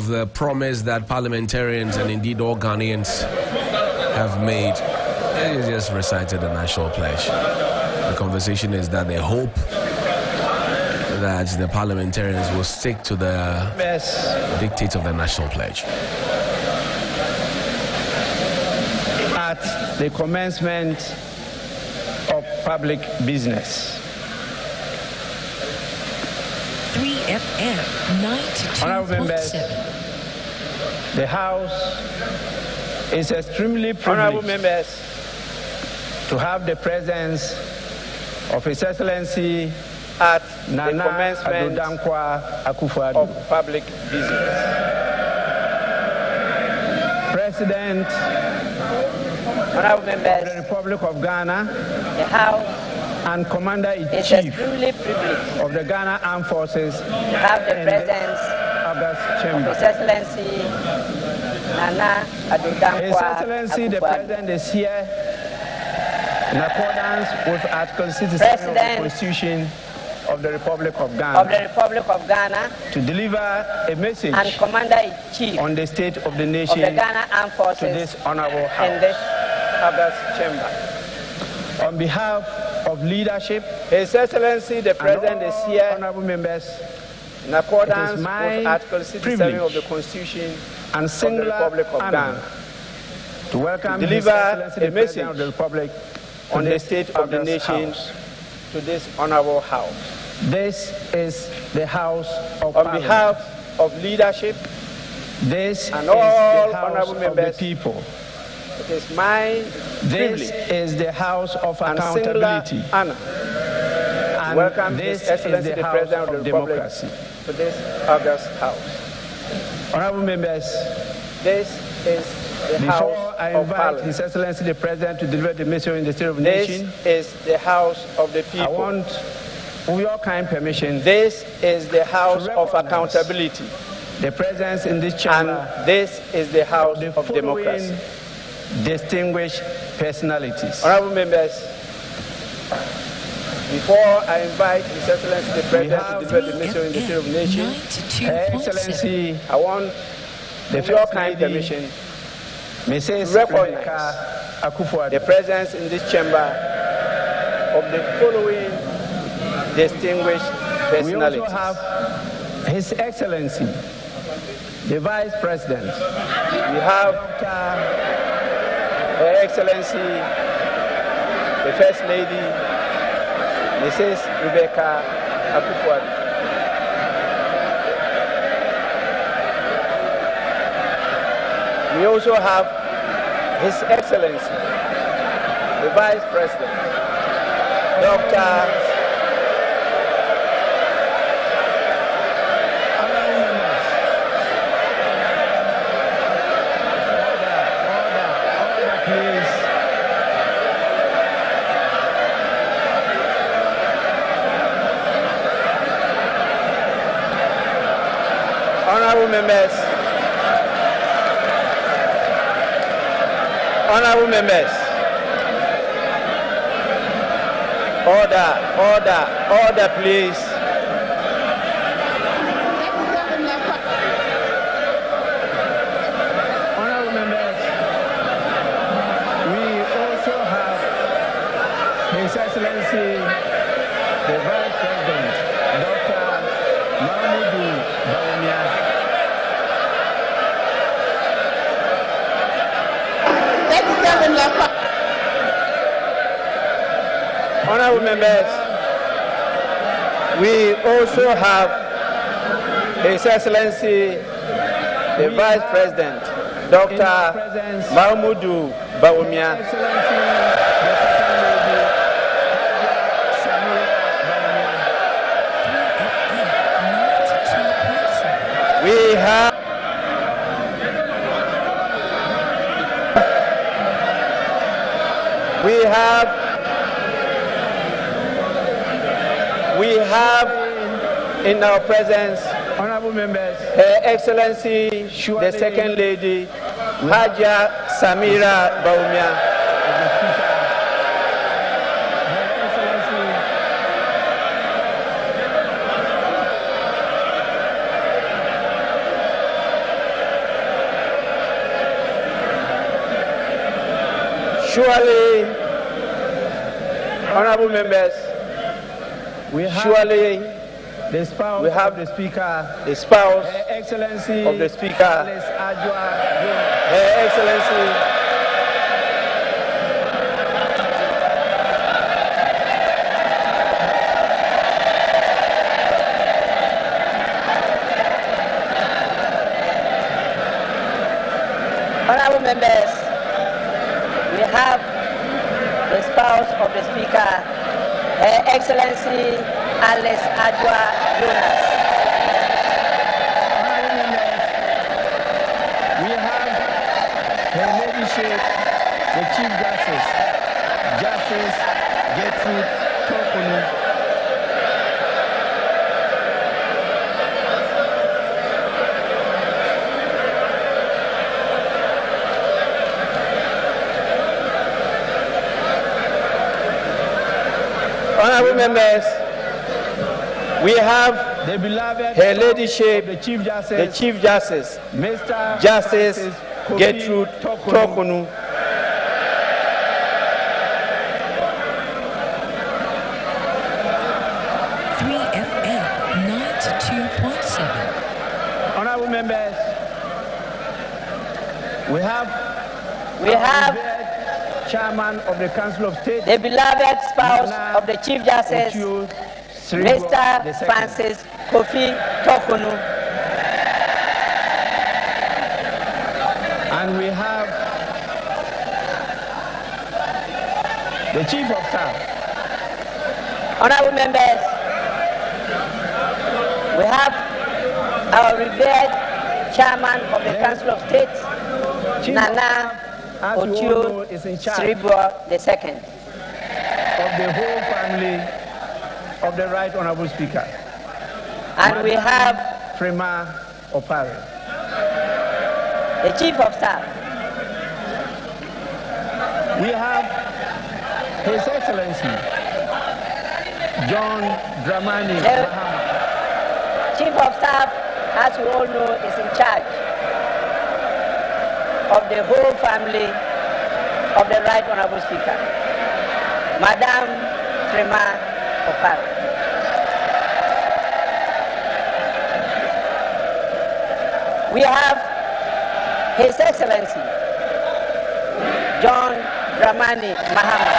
of the promise that parliamentarians and indeed all Ghanaians have made. They just recited the national pledge. The conversation is that they hope that the parliamentarians will stick to the dictates of the national pledge. At the commencement of public business. 3FM 92.7. The House is extremely privileged to have the presence of His Excellency at Nana Akufo-Addo of public business. President of the Republic of Ghana, the House and Commander-in-Chief of the Ghana Armed Forces to have the presence of His Excellency Nana Addo His Excellency the President is here in accordance with Article 67 of the Constitution of the Republic of Ghana, to deliver a message and Commander-in-Chief on the state of the nation of the Ghana Armed Forces to this honorable House in this August chamber. On behalf of leadership, His Excellency the President is here, honorable members, in accordance with Article 67 of the Constitution and of the Republic of Ghana, to welcome deliver a message of the Republic on the state of the nation to this honorable House. This is the House of Parliament. On behalf of leadership, this and all honorable members of the people, it is my privilege. This is the House of Accountability. Honor. And welcome His Excellency the President of the Republic to this August House. Honorable members, this is the House of Parliament. I invite His Excellency the President to deliver the message in the state of the nation. This is the House of the people. I want, with your kind permission, this is the House of Accountability. The presence in this chamber, and this is the House of Democracy. Distinguished personalities. Honorable members, before I invite His Excellency the President to deliver the message in the state of the nation, Her Excellency, I want, with your kind permission, Mrs. recognize Akufo-Addo, the presence in this chamber of the following distinguished personalities. We also have His Excellency, the Vice President. We have Her Excellency, the First Lady, Mrs. Rebecca Akufo-Addo. We also have His Excellency, the Vice President, Dr. Honorable members, honorable members, order, please. Honorable members, we also have His Excellency, the Vice President, Dr. Mahmoudou Bawumia. Honorable members, we also have His Excellency, the Vice President, Dr. Mahmoudou Bawumia. We have in our presence, honorable members, Her Excellency, the Second Lady, Haja Samira Bawumia. Surely, honorable members, we have the spouse of the Speaker, Her Excellency of the Speaker, Her Excellency. Honorable members, we have the spouse of the Speaker, Her Excellency Alice Adwa Jonas. Honorable members, we have Her Ladyship, the Chief Justice, Justice Gertrude Tokunu. Honorable members, we have the beloved Her Ladyship, the Chief Justice, Mr. Justice Gertrude Tokunu. Honorable members, we have Chairman of the Council of State, the beloved spouse of the Chief Justice, Mr. Francis Kofi Tokunu. And we have the Chief of Staff. Honorable members, we have our revered Chairman of the Council of State, Nana Ocho Sribwa II. Of the whole family of the Right Honorable Speaker. And we have Frema Opare, the Chief of Staff. We have His Excellency John Dramani Mahama. Chief of Staff, as we all know, is in charge of the whole family of the Right Honorable Speaker, Madam Frema Opare. We have His Excellency John Dramani Mahama.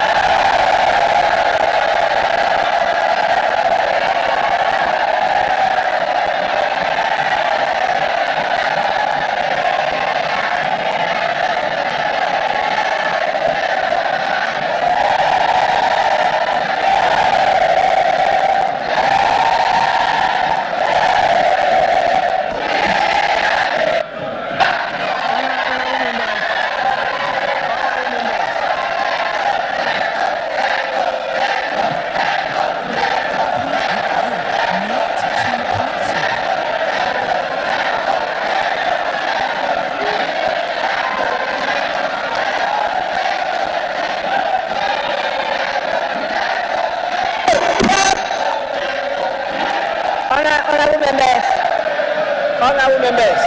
Honorable members,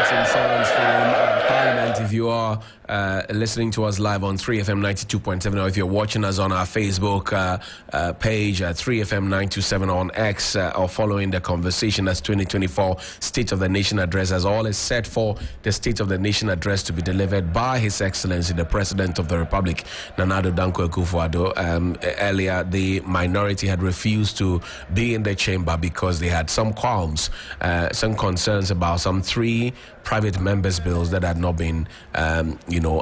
sights and sounds from Parliament. If you are listening to us live on 3FM 92.7, or if you're watching us on our Facebook page at 3FM 927 on X, or following the conversation, that's 2024 State of the Nation Address, as all is set for the State of the Nation Address to be delivered by His Excellency the President of the Republic, Nana Addo Dankwa Akufo-Addo. Earlier, the minority had refused to be in the chamber because they had some qualms, some concerns about some 3 private members' bills that had not been,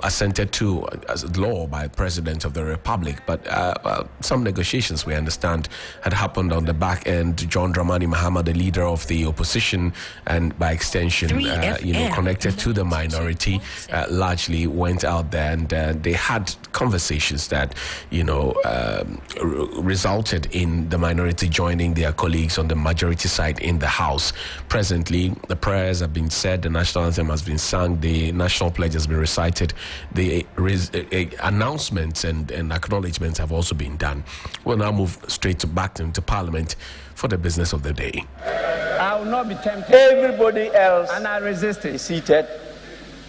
assented to as law by the President of the Republic. But some negotiations, we understand, had happened on the back end. John Dramani Mahama, the leader of the opposition, and by extension, connected to the minority, largely went out there and they had conversations that, resulted in the minority joining their colleagues on the majority side in the House. Presently, the prayers have been said, the national anthem has been sung, the national pledge has been recited, the announcements and acknowledgements have also been done. We'll now move straight back into Parliament for the business of the day. I will not be tempted. Everybody else, and I resisted, is seated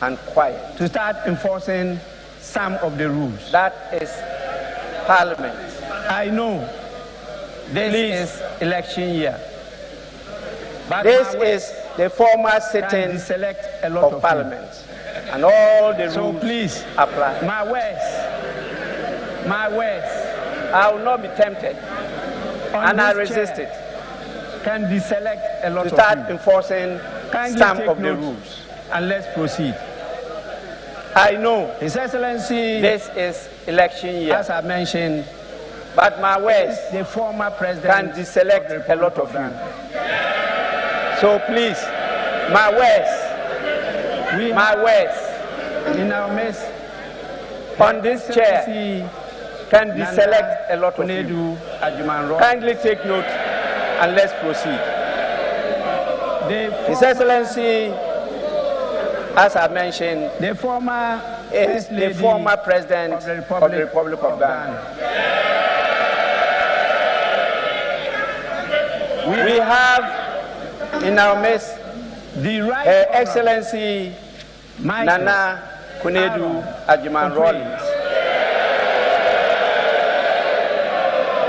and quiet to start enforcing some of the rules. That is Parliament. I know this is election year, but this is the former sitting of Parliament, and all the rules please apply. My words, I will not be tempted, and I resist it. Can deselect a lot to start enforcing some of the rules, and let's proceed. I know, His Excellency, this is election year, as I mentioned, but my words, the former president, can deselect a lot of you. So please, my words, in our midst, on this chair, can deselect a lot of you. Kindly take note and let's proceed. His Excellency, as I mentioned, the former president of the Republic of Ghana. We have in our midst Her Excellency Nana Kunedu Ajiman Rawlings,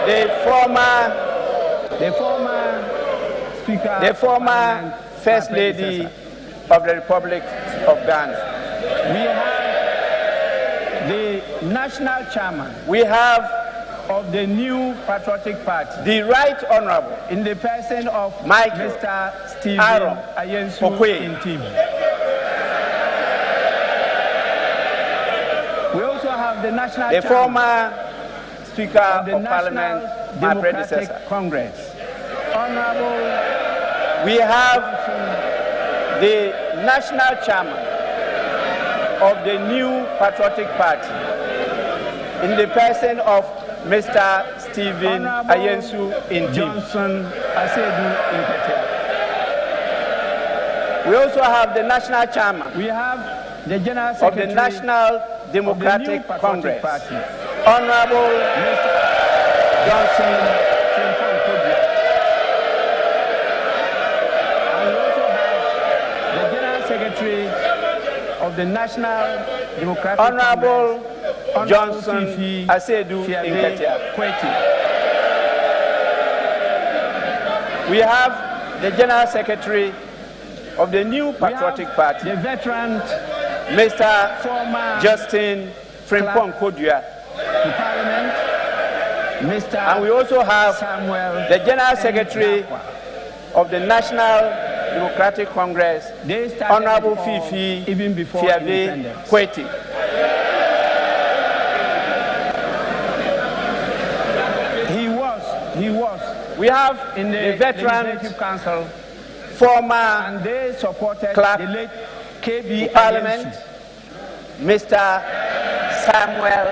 the former First Lady of the Republic of Ghana. We have the national chairman. We have of the new Patriotic Party, the Right Honorable, in the person of Mr. Stephen Ayensu Intim. We also have the national chairman, former Speaker of the Parliament, my predecessor, Congress. Honorable, we have the national chairman of the new Patriotic Party, in the person of Mr. Stephen Ayensu Johnson Asedu Inketia. We also have the national chairman. We have the general secretary of the National Democratic Congress, Party, Honorable Mr. Johnson. And we also have the general secretary of the National Democratic Honorable Congress, Johnson Asedu Inketia. We have the General Secretary of the new Patriotic Party, the veteran Mr. Justin Frimpong Kodua, to Parliament. And we also have the General Secretary of the National Democratic Congress, Honorable Fifi Fiabe Kweti. We have in the veteran council former and they supported clerk the late KB Parliament, Mr. Samuel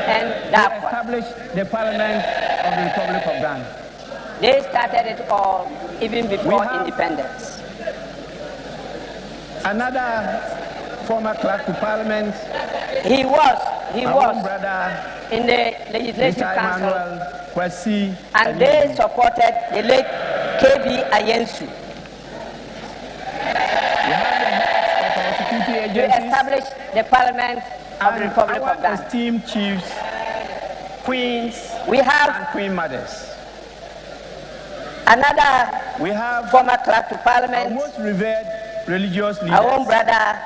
and Dakwa. They established the Parliament of the Republic of Ghana. They started it all even before independence. Another former clerk to Parliament. He was brother in the Legislative Council. And they supported the late KB Ayensu. We have the heads establish the Parliament of the Republic of Ghana. Esteemed chiefs, queens, and queen mothers. We have former clerk to Parliament, our most revered religious leaders, our own brother,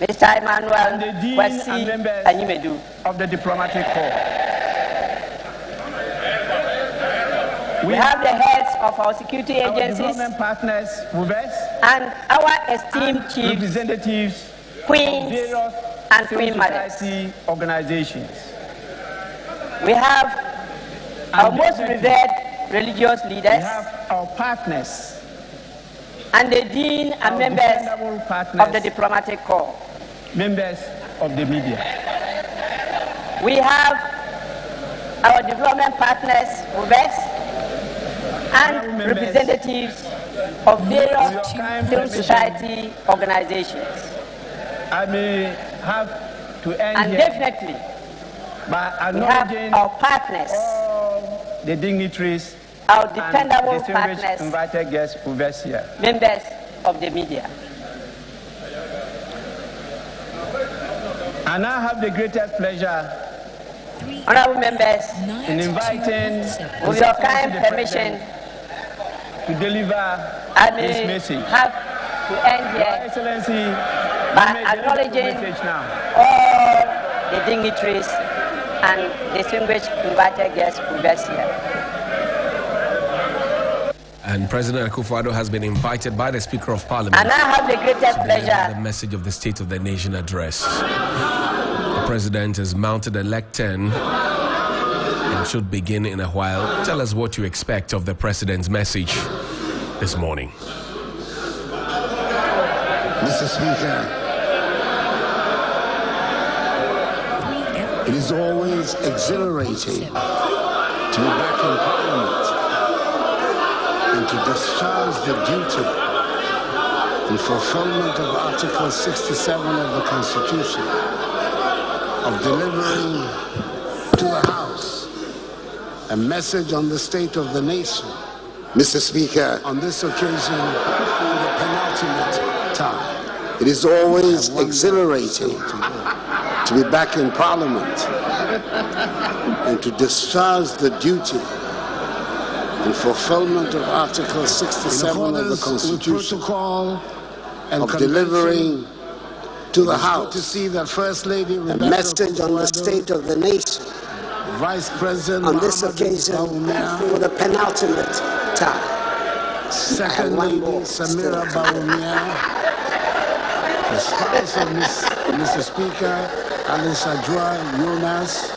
Mr. Emmanuel and the dean and members Anyimedu of the diplomatic corps. We have the heads of our security agencies, our development partners with us, and our esteemed chiefs, representatives, queens, various and queen mothers. Organizations. We have our most revered religious leaders. We have our partners and the dean and members of the diplomatic corps. Members of the media. We have our development partners with us and representatives of various civil society organizations. I may have to end and here definitely by we have acknowledging our partners, all the dignitaries, our dependable and distinguished partners, invited guests with us here. Members of the media. And I have the greatest pleasure, honorable members, in inviting, with your kind permission, to deliver this message. Have to end here, Your Excellency, by acknowledging all the dignitaries and distinguished invited guests with us here. And President Akufo-Addo has been invited by the Speaker of Parliament. And I have the greatest pleasure. The message of the State of the Nation address. The President is mounted at lectern and should begin in a while. Tell us what you expect of the President's message this morning. Mr. Speaker, it is always exhilarating to be back in Parliament and to discharge the duty in fulfillment of Article 67 of the Constitution of delivering to the House a message on the state of the nation. Mr. Speaker, on this occasion, for the penultimate time, it is always exhilarating to be back in Parliament and to discharge the duty in fulfillment of Article 67 of the Constitution of delivering to the House to see that First Lady a message on the state of the nation. Vice President on this occasion for the penultimate time. Second Lady Samira Bawumia, the spouse of Mr. Speaker Alice Adjoa Jonas,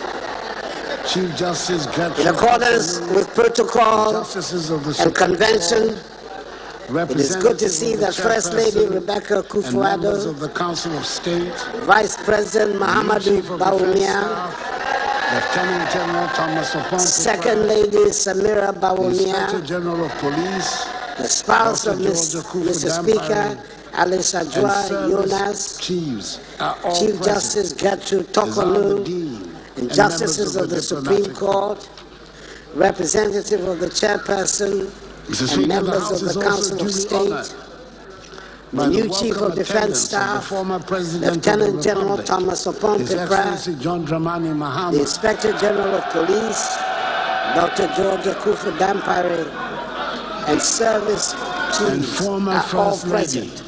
Chief Justice Gertrude, in accordance with protocol and convention, it is good to see that First Lady Rebecca Akufo-Addo, of the Council of State, Vice President Mahamadou Bawumia, Lieutenant General Thomas Oponto, Second Lady Samira Bawumia, Inspector General of Police, the spouse of Mr. Speaker Alice Adjoa Jonas, Chief Justice Gertrude Tokolu, and Justices of the Supreme Court, representative of the Chairperson, and members of the Council of State, the new Chief of Defense Staff, Lieutenant General Thomas Oponto, the Inspector General of Police, Dr. George Akufo-Dampare, and service chiefs are all present,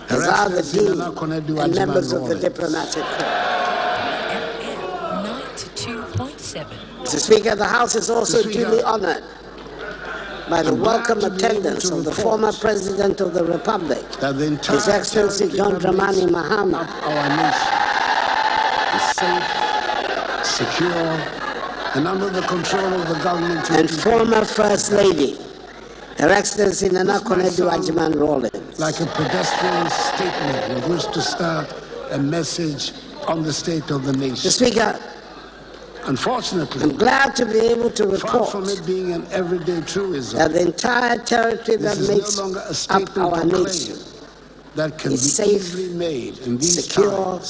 as are the Dean and members of the Diplomatic Corps. Mr. Speaker, the House is also duly honored by the welcome attendance of the former President of the Republic, His Excellency John Dramani Mahama. Our nation is safe, secure, and under the control of the government. And former First Lady, Her Excellency Nana Konadu Agyemang Rawlings. Like a pedestrian statement with which to start a message on the state of the nation. Mr. Speaker, unfortunately, I'm glad to be able to report from it being an everyday truism that the entire territory that makes up our nation that can is safe, made in these secure,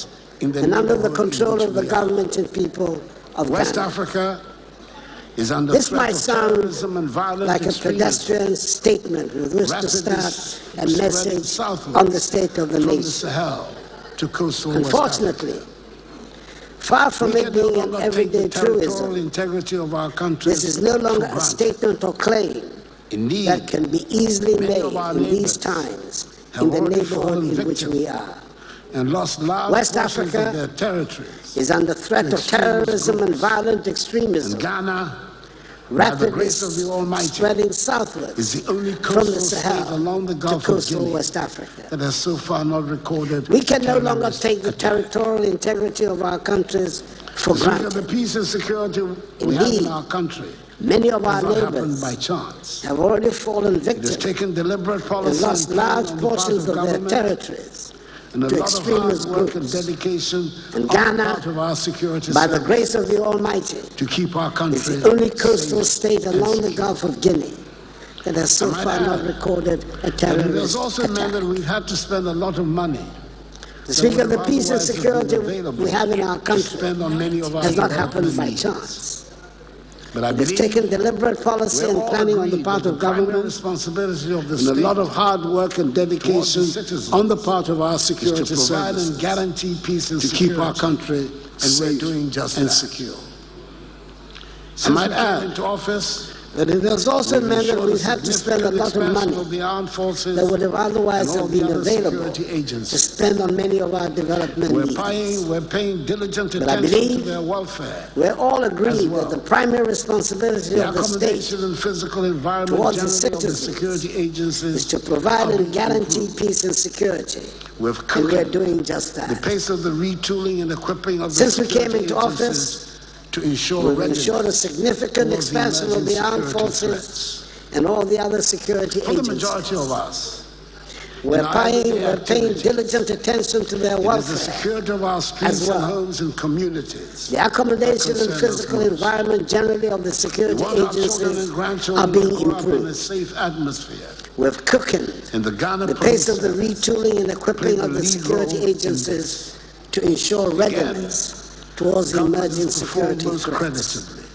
and under the control of the government and people of West Ghana. Africa is under this might sound like a pedestrian statement with which to start a message on the state of the nation. to coastal Unfortunately, far from it being an everyday truism, integrity of our country this is no longer a statement or claim that can be easily made in these times in the neighborhood in which we are. And lost large West portions Africa of their territories is under threat of terrorism and violent extremism, and Ghana, rapidly spreading southwards is the only from the coastal state Sahel along the to Gulf of coastal Guinea West Africa. that has so far not recorded. We can no longer take the territorial integrity of our countries for granted. The peace and security we have in our country many of our has not happened neighbors by chance. have already fallen It has victim taken deliberate and policy lost and large planning on the part portions of their government territories and a to lot of extremist hard work and groups. dedication And on Ghana, the part of our security by the service grace of the Almighty, to keep our country is the only coastal safe state and along the secure. Gulf of Guinea that has so I might far not add recorded a And it has terrorist also meant attack. that we've had to spend a lot of money. The speaker of the that would peace and otherwise have security been available we have in our to country spend on many of our has not happened development by needs. chance. But I It has believe taken deliberate policy we're and all planning on the agreed part that of the primary government responsibility of the and a state lot of hard work and dedication citizens on the part of our is security to provide services and guarantee peace and to security, keep our country and safe we're doing just and that. secure. Since might we came add into office, But it has also we've meant that ensured we've had to spend a lot of significant money expansion of the armed forces that would have otherwise and all have the been other available security to agencies. spend on many of our development needs. We're paying diligent But I attention to believe their welfare. we're all agreed well. that the primary responsibility The of the state accommodation and physical environment towards the generally of the citizens security agencies is to provide are and being guarantee improved. peace and security. We're And we're cooking doing just the that. pace of the retooling and equipping of the Since we came security into agencies office, to ensure we've readiness ensured a significant towards the expansion of the emerging armed security forces threats. and all the other security For the agencies. majority of us, We're in our everyday paying activities, diligent attention to their it is the welfare. security of our streets as well. and homes and communities. The accommodation that and concern us physical most. environment generally of the We security want our children agencies and are grandchildren being to grow up in a improved. safe atmosphere. We've quickened In the Ghana the pace police of the service, retooling and equipping played of the the lead security role in agencies to ensure readiness towards the government emerging has performed security most threats. creditably.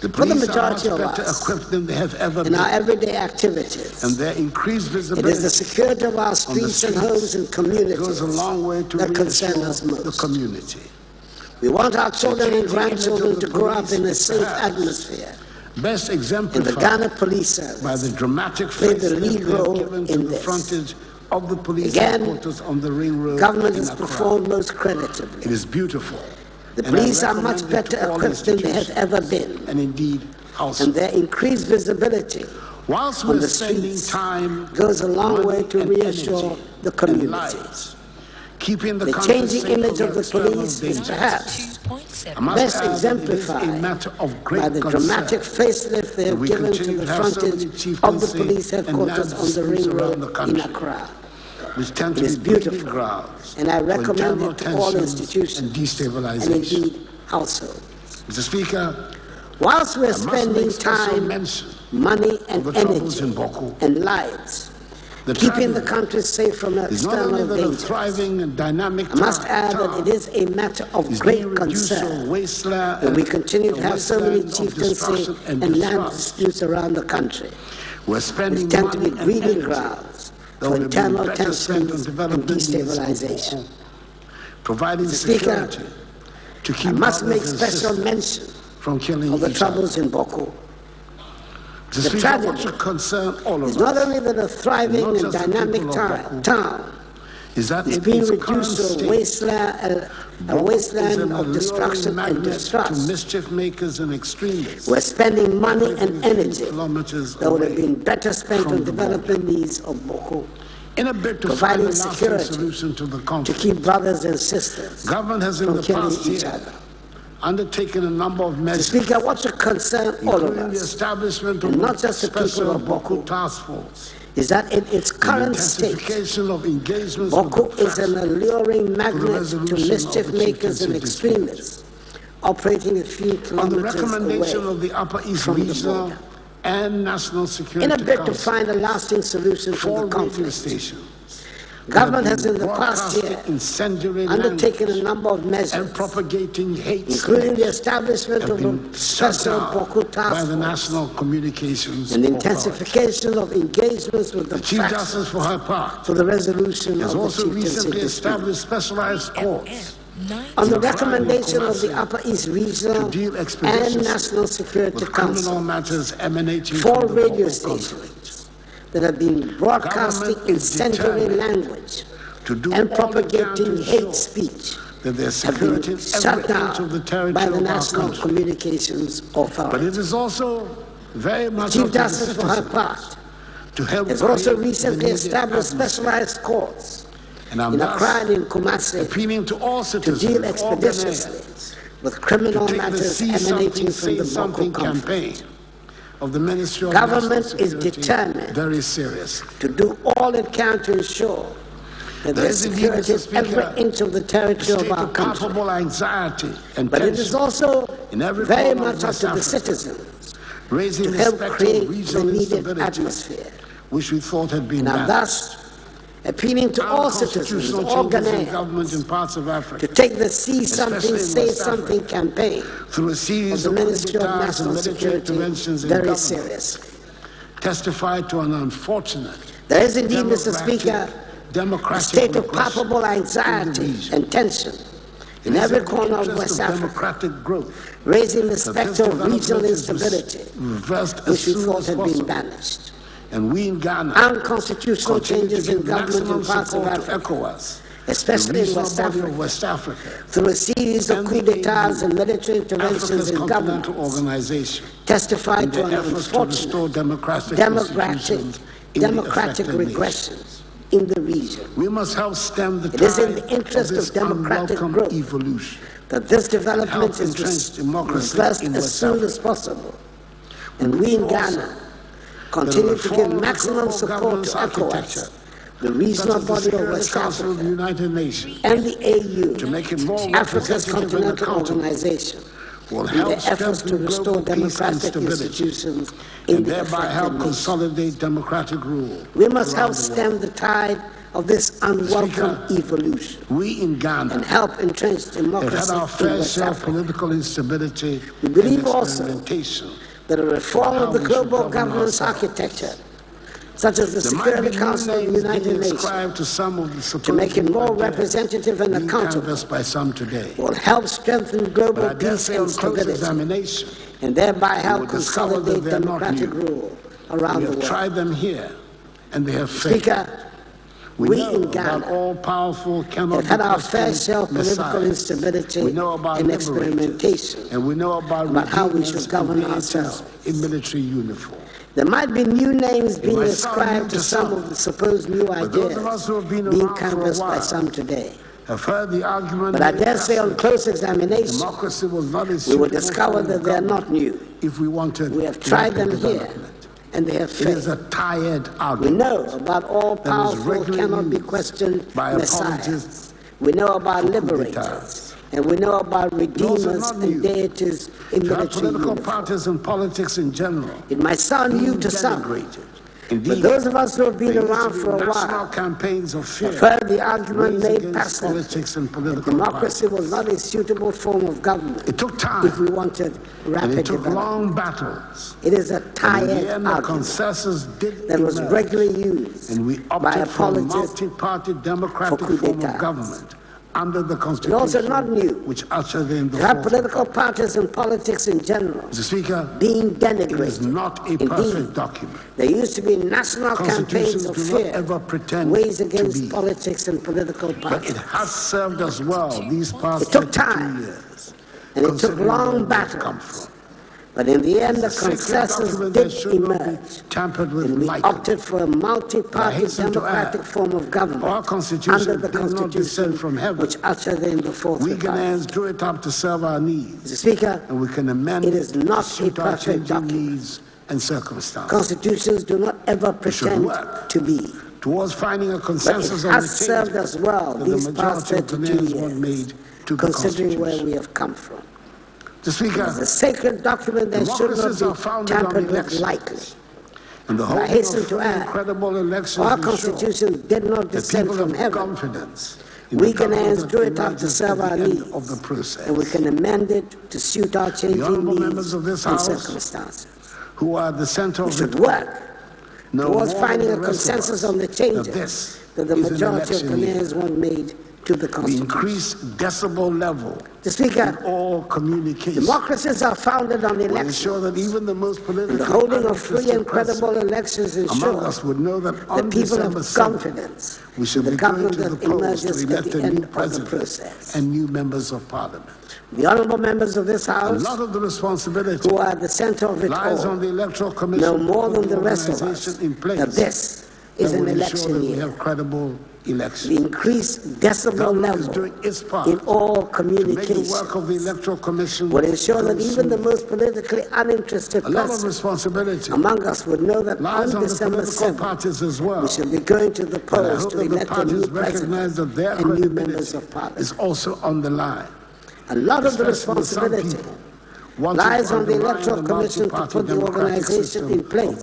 The For the police are majority much of better us, equipped than they have ever in been, our everyday activities, and their increased it visibility is the security of our streets and homes and goes communities a long way to that concern reassure us the most. community. We want our children and changing image grandchildren of the to grow up in a police safe perhaps atmosphere. Best And the exemplified Ghana Police Service by the dramatic played the facelift lead they have role given to in the this. frontage of the police Again, headquarters on the Ring Road Government in has Accra. performed most creditably. It is beautiful. The and I police are much recommend it to better all equipped than they have institutions, ever been, and indeed also. and their increased visibility Whilst on we're the spending streets time, goes a long way to and reassure energy the and community. lives, keeping the The country changing safe image from of the external police is dangers. perhaps 2.7. I must best add that it is a exemplified matter of great by the concern dramatic facelift they that have we given to continue the to have so frontage many chief of the policing police and headquarters land on the Ring disputes around Road the in country, Accra. which tend It to is be breeding beautiful, grounds and I for recommend internal it to all tensions institutions and and destabilization. indeed households. Mr. Speaker, Whilst we're I must spending make special time, mention money, and of the troubles energy in Boko. and lives, The keeping the tragedy country safe from is not only external that a dangers. thriving and dynamic I must town add that it is a matter of is great being reduced to a concern wasteland that we continue to have so many of chieftaincy destruction and and land distrust. disputes around the country, We're which spending tend to money be and breeding energy grounds that for would have been internal better spent on tensions and development needs of destabilization. Boko, providing Mr. Speaker, security to I keep must make brothers and special sisters mention from killing of the each other. troubles in Boko. Mr. The Speaker, tragedy what should concern all of It's not us only that a thriving Not and just the dynamic people of Boko, town is that is in being its current reduced to a state, wasteland, Boko is an of alluring destruction and magnet to distrust. mischief makers and extremists. We're spending money and energy Kilometers that would have away been better spent from on the development needs of Boko In a bid to providing find a lasting security solution to the to conflict, keep brothers and sisters government has in from the killing past each year other. undertaken a number of Mr. measures, Speaker, what should concern all of including the us establishment of and not a just the people special of Boko, Boko task force, is that in its the current state, intensification of engagements Boko with the is an facts alluring magnet to resolution of mischief the makers and chieftaincy extremists operating a few on the kilometers recommendation away of the Upper East from the Regional border. and National Security In a bid to Council. find a lasting solution to 4 the radio conflict, stations Government has in the past year undertaken a number of measures and propagating hate, including the establishment of a special Boko task force and intensification of engagements with the Chief Justice for her part for the resolution of the chieftaincy recently established specialized courts on the recommendation of the Upper East Regional and National Security Council, 4 radio stations that have been broadcasting incendiary language and propagating hate speech have been shut down by the National Communications Authority. But it is also very much the Chief Justice for her part has also recently established specialized courts in Accra and in Kumasi appealing to all citizens to deal expeditiously with criminal matters emanating from the Boko campaign of the Ministry of Government is determined very serious to do all it can to ensure that there is security in every inch of the territory of our country. Anxiety and but it is also very much up to the citizens to help create the needed atmosphere, which we thought had been and thus appealing to all citizens, all Ghanaians, in parts of Africa, to take the See Something, Say Something campaign through a series of the Ministry of National Security very seriously. Testified to an unfortunate, there is indeed, Mr. Speaker, a state of palpable anxiety and tension in every corner of West Africa, raising the specter of regional instability, which we thought had been banished. And we in Ghana, unconstitutional changes in government in parts of Africa, especially in West Africa, through a series of coups d'etats and military interventions in government, testified to an unfortunate democratic regressions in the region. We must help stem the tide. It is in the interest of democratic growth evolution that this development is reversed as soon as possible. And we in Ghana continue to give maximum support to ECOWAS, the regional body of West Africa, the United Nations, and the AU, to make it more Africa's continental organization, will help in the efforts to restore democratic institutions and thereby help consolidate democratic rule. We must help stem the tide of this unwelcome evolution. We in Ghana and help entrench democracy have had our fair share of political instability. We believe also that a reform of the global governance architecture, such as the Security Council of the United Nations, to make it more representative and accountable, will help strengthen global peace and stability, and thereby help consolidate democratic rule around the world. We have tried them here, and they have failed. Speaker, we in Ghana have had our fair share of political instability and experimentation, and we know about how we should govern ourselves in military uniform. There might be new names being ascribed to some of the supposed new ideas being canvassed by some today. But I dare say on close examination, we will discover that they are not new. We have tried them here, and they have failed. It is a tired argument. We know about all-powerful, cannot be questioned messiahs. We know about liberators. And we know about redeemers and deities in military political parties and politics in general. It might sound new to some, but those of us who have been around for a while have heard the argument made passionately that democracy was not a suitable form of government. It took time if we wanted rapid development. Long battles. It is a tired argument that was regularly used by apologists for coup d'etat. Under the Constitution, and also not new, which ushered in the political parties and politics in general, Mr. Speaker, being denigrated. It is not a perfect document. There used to be national campaigns of fear, ways against politics and political parties. But it has served us well these past 2 years. And it took long battles. But in the end, the consensus did emerge, and we opted for a multi-party democratic form of government under the Constitution, which ushered in the Fourth Republic. We Ghanaians drew it up to serve our needs. Mr. Speaker, and we can amend it is not a perfect document. And circumstances. Constitutions do not ever pretend to be. Towards finding a consensus on the has served us well these past 32 years, considering where we have come from. The Speaker, it is a sacred document that should not be tampered with lightly. And the I hasten to add, incredible elections our Constitution did not descend from heaven. We can do it up to serve our needs, and we can amend it to suit our changing needs and circumstances. Who are the center we should work towards finding a consensus on the changes that the majority of Ghanaians want made to the Constitution. Increased decibel level. The Speaker, in all communication. Democracies are founded on elections. Ensure that even the most the holding of free and credible elections ensures that people have confidence we should in the government that emerges at the end of the process. And new members of parliament. The honourable members of this House, a lot of the responsibility who are at the centre of it lies all, on the Electoral Commission know more than the rest of us that this is an election year. We have credible elections. The increased decibel level in all communications work of the Electoral Commission will ensure that even the most politically uninterested person among us would know that on December 7th, we should be going to the polls to elect a new president and new members of parliament. Is also on the line. A lot of the responsibility lies on the Electoral Commission to put the organization in place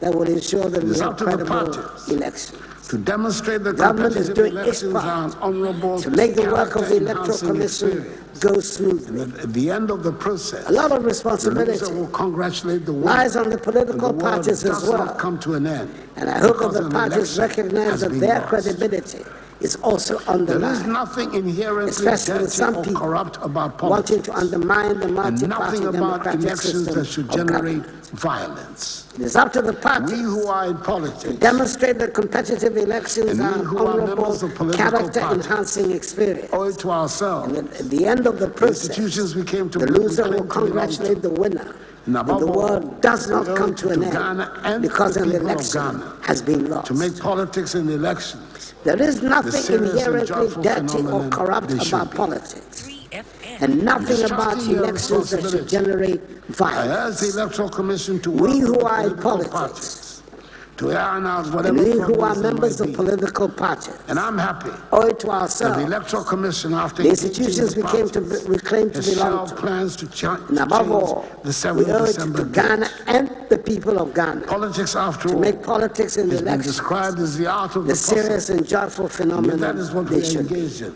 that will ensure that we have credible elections. To demonstrate that government is doing its part to make the work of the Electoral Commission go smoothly. At the end of the process, a lot of responsibility lies on the political parties as well. Come to an end. And I hope that the parties recognize that their credibility is also on the line. There is nothing inherently especially some people corrupt about wanting to undermine the multi-party democratic elections system that should generate violence. It is up to the parties we who are in politics to demonstrate that competitive elections are an honorable, character-enhancing experience. Owe it to ourselves. And at the end of the process, the loser will congratulate the winner. And the world does not come to an end because an election has been lost. To make politics in elections. There is nothing inherently dirty or corrupt about politics, and nothing about elections that should generate violence. The Electoral Commission to we who are in politics, to iron out whatever and we who are members of political parties, and I'm happy owe it to ourselves. The Electoral Commission, after the institutions we claim to belong to, plans to and above all, we owe it to Ghana and the people of Ghana. Politics, after all, to make politics in the elections described as the art of the serious and joyful phenomenon that is what they we should engage in.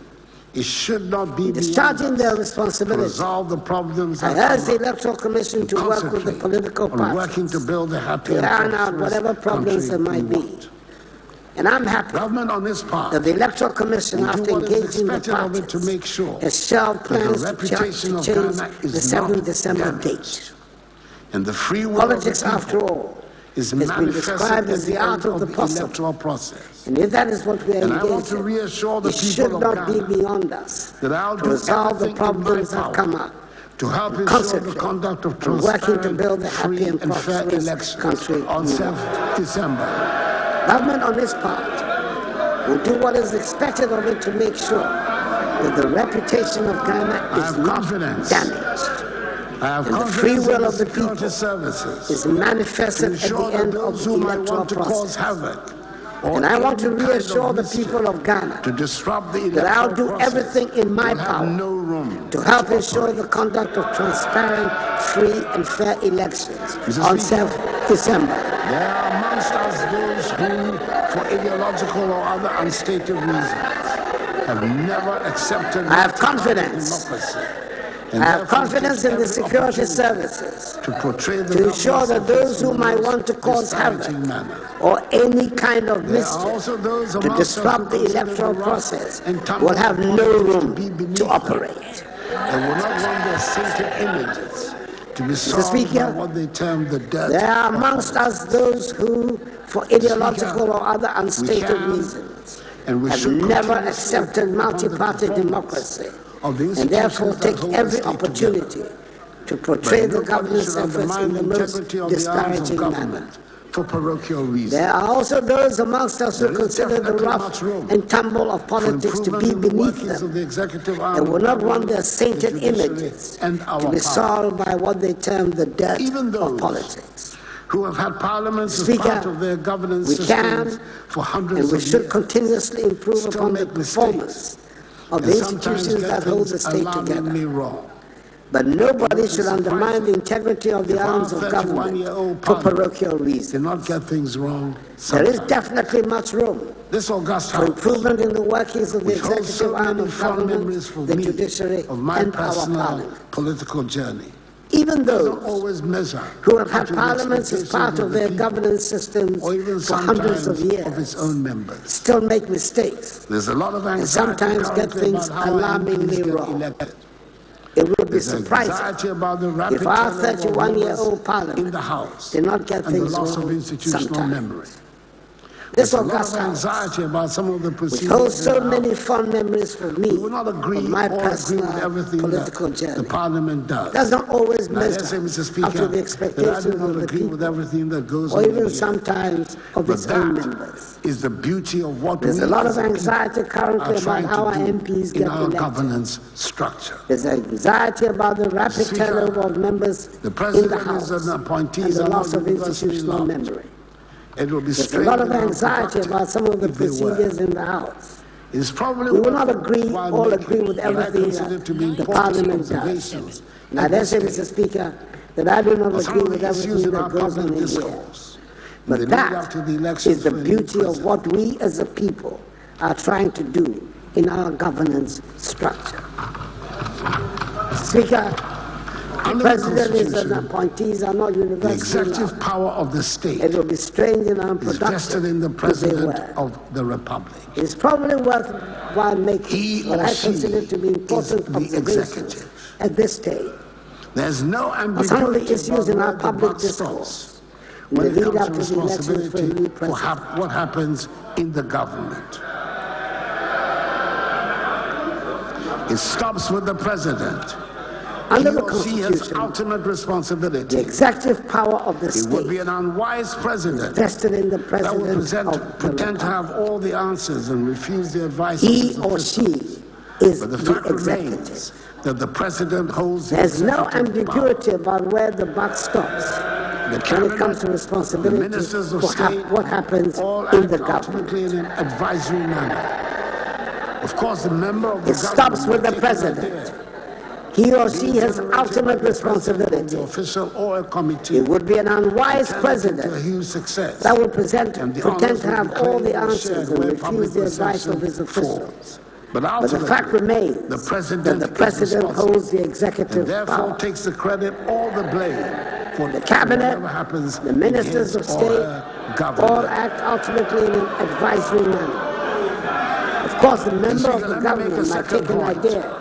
It should not be discharging their responsibility. Resolve the problems. I urge the Electoral Commission to work with the political parties, working to build a happy to iron out whatever problems there might be. And I'm happy that the Electoral Commission, after engaging the parties, has shelved plans to change the 7th December date. And the free will politics, after all, has been described as the art of the possible. And if that is what we are engaged in, it should not be beyond us to resolve the problems that come up, to help ensure the conduct of working to build a happy and prosperous country on 7th December. Government on its part will do what is expected of it to make sure that the reputation of Ghana is not damaged. And the free will of the people is manifested at the end of the electoral process. And I want to reassure the people of Ghana that I'll do everything in my power to help ensure the conduct of transparent, free and fair elections on 7th December. There are amongst us those who, for ideological or other unstated reasons, have never accepted I have confidence. I have confidence in the security services to ensure that those who might want to cause havoc or any kind of mischief to disrupt the electoral process will have no room to operate. They will not want their sacred images to be solved by what they term the dirt. There are amongst us those who, for ideological or other unstated reasons, have never accepted multi-party democracy, and therefore take every opportunity to portray the government's efforts in the most disparaging manner. For parochial reasons. There are also those amongst us who consider the rough and tumble of politics to be beneath them and will not want their sainted images to be solved by what they term the dirt of politics. Who have had parliaments as part of their governance we can for hundreds and we should continuously improve upon the performance of the institutions that hold the state together. But nobody should undermine the integrity of the arms of government for parochial reasons. Cannot get things wrong. There is definitely much room for improvement in the workings of the executive arm of government, the judiciary, and our parliament. Political journey. Even those who have had parliaments as part of their governance systems for hundreds of years still make mistakes and sometimes get things alarmingly wrong. It would be surprising if our 31-year-old parliament did not get things wrong sometimes. This august House, which holds so many fond memories for me of my personal political journey, does not always measure up to the expectations of the people, or even sometimes of its own members. Is the beauty of what There's a lot of anxiety currently about how our MPs get elected. Governance structure. There's anxiety about the rapid turnover of members in the House and the loss of institutional memory. There's a lot of anxiety about some of the procedures in the House. We will not all agree with everything that the Parliament does. Now, let's say, Mr. Speaker, that I do not agree with everything that goes on in here. But that is the beauty of what we as a people are trying to do in our governance structure. Speaker, the President and appointees are not universal. The executive power of the state it will be strange and unproductive is vested in the President of the Republic. It is probably worthwhile making what I consider to be important observations at this stage. There's no ambiguity some of the issues in our public discourse when it comes to responsibility for what happens in the government. It stops with the President. Under the Constitution, has ultimate responsibility. The executive power of the state. It would be an unwise president vested in the President that would pretend to have all the answers and refuse the advice. He or she is but the the fact remains that the President holds. There's no ambiguity about where the buck stops when it comes to responsibility ministers of for state, what happens in the government. In an advisory manner. Of course, the member of the government stops with the President. He or she has ultimate responsibility. Official or a committee. It would be an unwise president that would pretend to have all the answers and refuse the advice of his officials. But the fact remains that the president holds the executive power. Takes the credit, all the blame for the cabinet, the ministers of state, all act ultimately in an advisory manner. Of course, the member of the government might take an idea,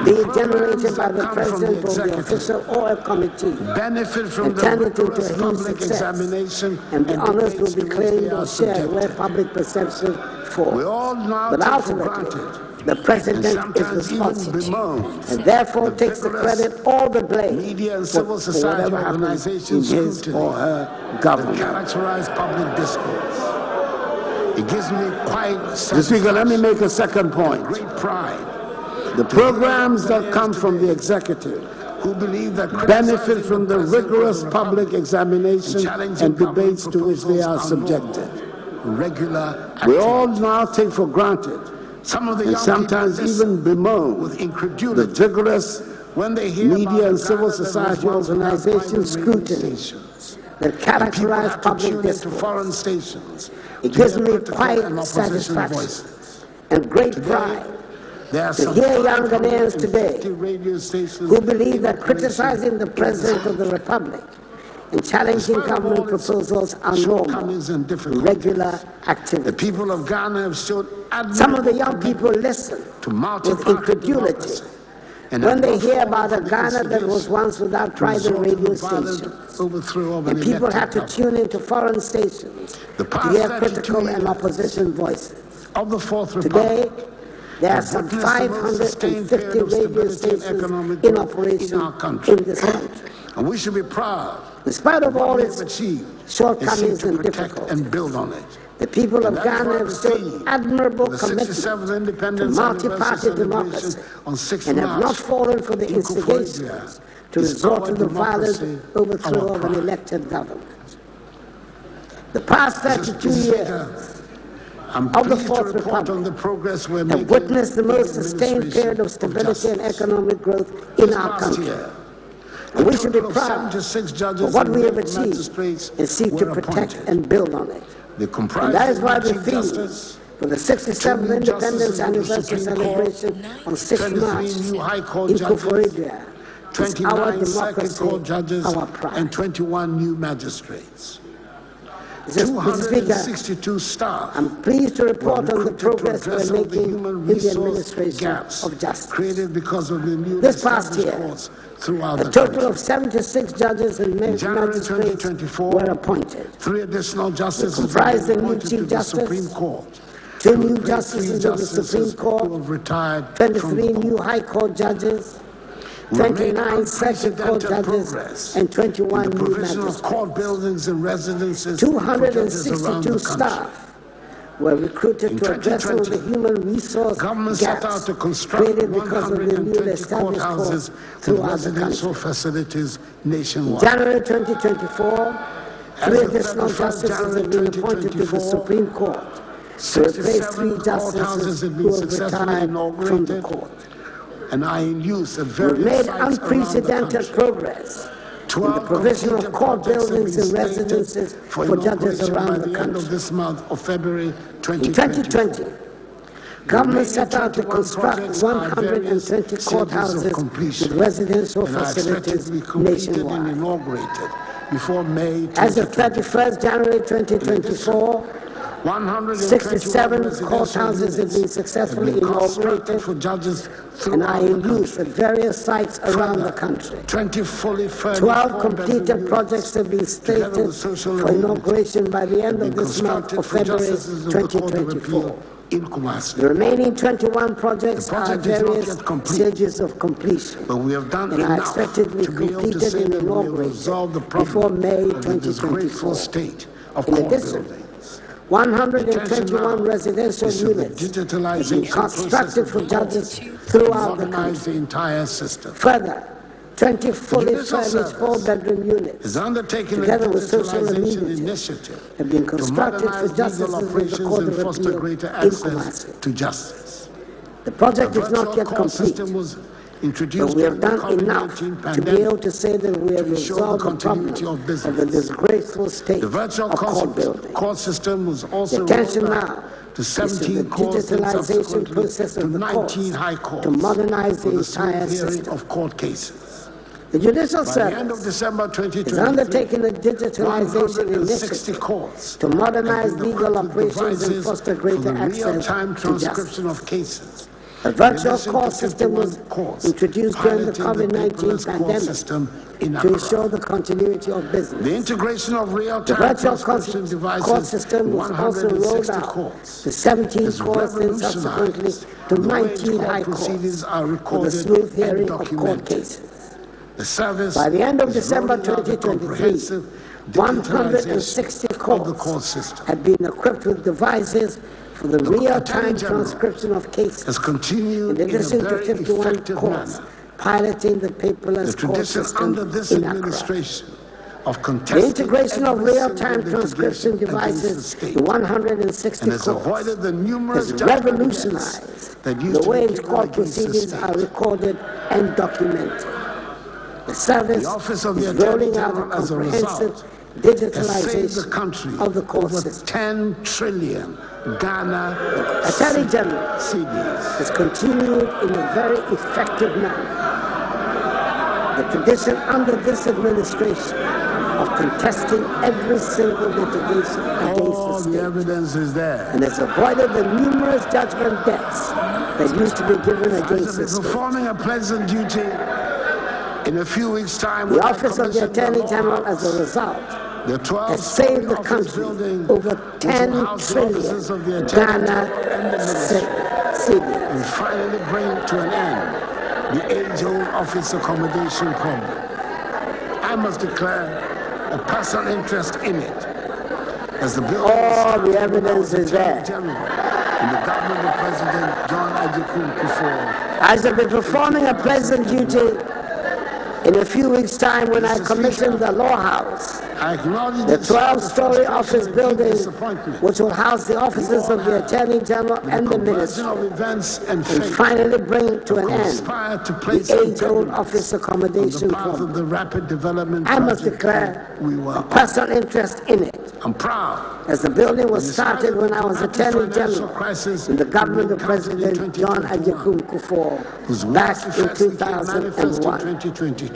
be it generated by the president or the official or a committee, benefit from and turn it into a huge success, and the honors will be claimed or shared where public perception falls. But ultimately, the president is responsible, and therefore takes the credit or the blame for whatever happens in his or her government. Characterize public discourse. It gives me quite. Mr. Speaker, let me make a second point. Great pride. The programs that come from the executive who believe that benefit from the rigorous public examination and debates to which they are subjected. We all now take for granted and sometimes even bemoan the vigorous media and civil society organization scrutiny that characterize public discourse. It gives me quite satisfaction and great pride to hear young Ghanaians today who believe that criticizing the President of the Republic and challenging government proposals are normal, regular activity. The people of Ghana have shown some of the young people listen with incredulity when they hear about a Ghana that was once without private radio stations, and people have to tune into foreign stations to hear critical and opposition voices. Today, there are some 550 radio stations in operation in this country. And we should be proud. In spite of all its shortcomings and difficulties, and build on it. The people of Ghana have shown admirable commitment to multi-party democracy and have not fallen for the instigations to resort to the violent overthrow of an elected government. The past 32 years of the Fourth Republic have witnessed the most sustained period of stability and economic growth in our country. And we should be proud of what we have achieved and seek to protect and build on it. And that is why the theme for the 67th Independence Anniversary celebration on 6th March in Akufo-Addo is our democracy, our pride. And 21 new magistrates. Mr. 262 staff. I'm pleased to report on the progress we're making in the administration of justice. Created because of the new this past year, a total of 76 judges and magistrates were appointed. 3 additional justices comprised the new Chief Justice, Supreme Court, 2 new justices of the Supreme Court, who have retired 23 new High Court judges, 29 Circuit Court judges, and 21 new magistrates. Court buildings and residences 262 staff were recruited to address some of the human resource gaps created because of the newly established courts throughout the country. Facilities nationwide. In January 2024, 3 additional justices have been appointed to the Supreme Court to replace 3 justices who have retired from the court. And I use we've made unprecedented progress in the provision of court buildings and residences for judges around the country. This month of February 2020. In 2020, government set out to construct 120 courthouses with residential facilities nationwide. Before May 2020. As of 31st January 2024, 67 courthouses have been successfully inaugurated for judges and are in use at various sites around the country. 12 completed projects have been stated for inauguration by the end of this month of February 2024. The remaining 21 projects are at various stages of completion and are expected to be completed and inaugurated before May 2024. In addition, 121 residential units have been constructed for judges throughout the country. Further, 20 fully furnished 4-bedroom units, together with social amenities, have been constructed for justices in the Court of Appeal in Kumasi. The project is not yet complete, but we have done enough to be able to say that we have resolved the problem of the disgraceful state of court building. The attention now is to the digitalization process of the courts to modernize the entire system of court cases. The Judicial Service is undertaking a digitalization initiative to modernize legal operations and foster greater access to justice. A virtual court system was introduced during the COVID-19 pandemic to ensure the continuity of business. The integration of the virtual court system was also rolled out to 17 courts and subsequently to 19 high courts for the smooth hearing of court cases. By the end of December 2023, 160 courts had been equipped with devices for the real-time transcription of cases, in addition to 51 courts piloting the paperless court system in Accra. The integration of real-time transcription devices in 160 courts has revolutionized the way court proceedings are recorded and documented. The service is rolling out a comprehensive digitalization of the court system. 10 trillion Ghana Attorney General has continued in a very effective manner the tradition under this administration of contesting every single litigation against the state. The evidence is there. And has avoided the numerous judgment debts that used to be given against the state. Performing a pleasant duty in a few weeks' time. The Office of the Attorney General, as a result, has saved the country over 10 trillion Ghana cedis. And finally bring to an end the age-old office accommodation problem. I must declare a personal interest in it, as the bill all the evidence is there. In the government of President John Akufo-Addo. As have been performing a pleasant duty In a few weeks' time, when I commissioned the Law House, the 12-story office building, which will house the offices of the Attorney General and the Ministry, and finally bring to an end the age-old office accommodation problem. I must declare a personal interest in it, as the building was started when I was Attorney General in the government of President John Akufo-Addo back in 2001.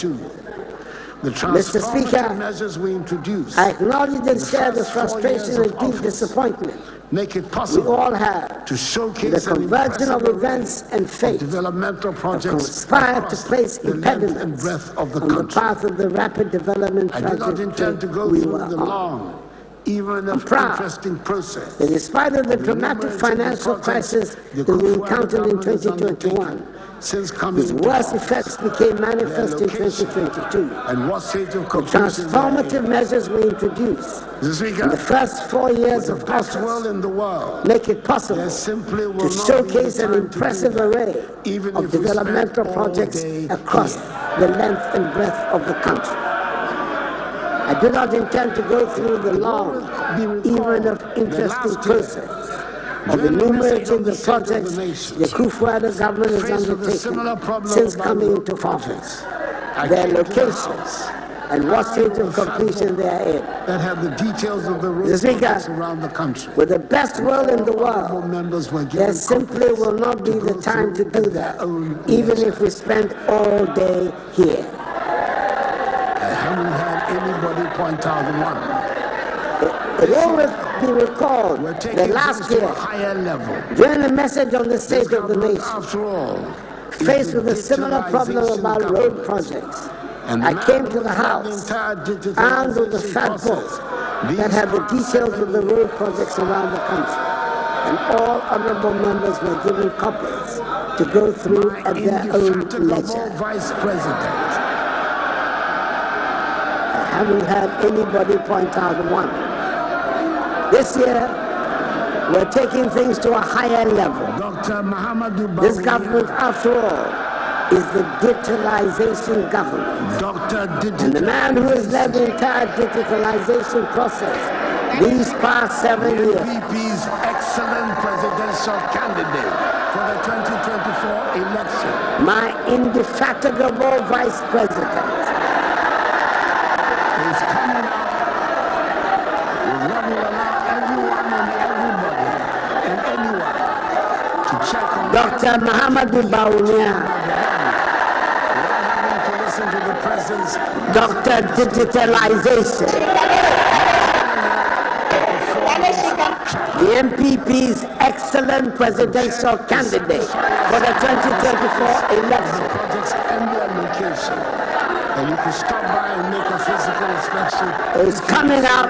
Mr. Speaker, I acknowledge and share the frustration and deep disappointment we all have to showcase the convergence of events and fate that conspire to place impediments on the path of the rapid development trajectory we were on. I'm proud that in spite of the dramatic financial crisis that we encountered in 2021, whose worst effects became manifest in 2022, the transformative measures we introduced in the first 4 years of office make it possible to showcase an impressive array of developmental projects across the length and breadth of the country. I do not intend to go through the long, even if interesting process of enumerating the projects the Akufo-Addo government has undertaken since coming into office, their locations, and what stage of completion they are in. That have the details of the road projects around the country. With the best will in the world, there simply will not be the time to do that, even if we spend all day here. I haven't had anybody point out one. It always be recalled that last year, during a message on the state of the nation, faced with a similar problem about road projects, I came to the House armed with a fat book that had the details of the road projects around the country, and all honorable members were given copies to go through at their own leisure. Vice President. I haven't had anybody point out one. This year, we're taking things to a higher level. This government, after all, is the digitalization government. And the man who has led the entire digitalization process these past 7 years. VP's excellent presidential candidate for the 2024 election. My indefatigable vice president. Is coming out with what will allow everyone and everybody and anyone to check on Dr. Muhammadu Bawumia. to listen to the presence Dr. Digitalization. The MPP's excellent presidential candidate for the 2024 election. projects and their location. And you can stop by and make a physical inspection. Is coming out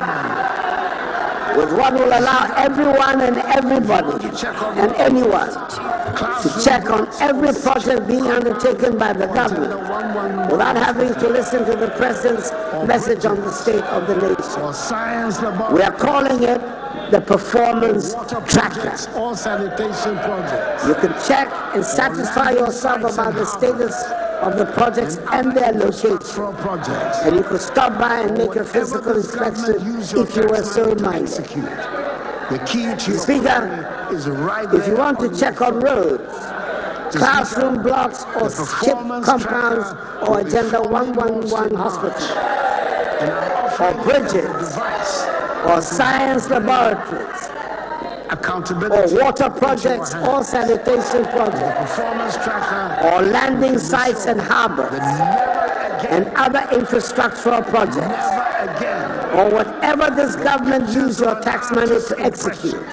with what will allow everyone and everybody and anyone to check on every project being undertaken by the government without having to listen to the president's message on the state of the nation. We are calling it the performance tracker. All sanitation projects. You can check and satisfy yourself about the status of the projects and their location. And you could stop by and make a physical inspection if you were so minded. The key to Speaker, is right if you want to check on roads, classroom blocks or chip compounds or Agenda 111 hospitals, or bridges, or science laboratories, or water projects or sanitation projects, performance tracker, or landing sites and harbors, and other infrastructural projects, or whatever this government uses your tax money to execute.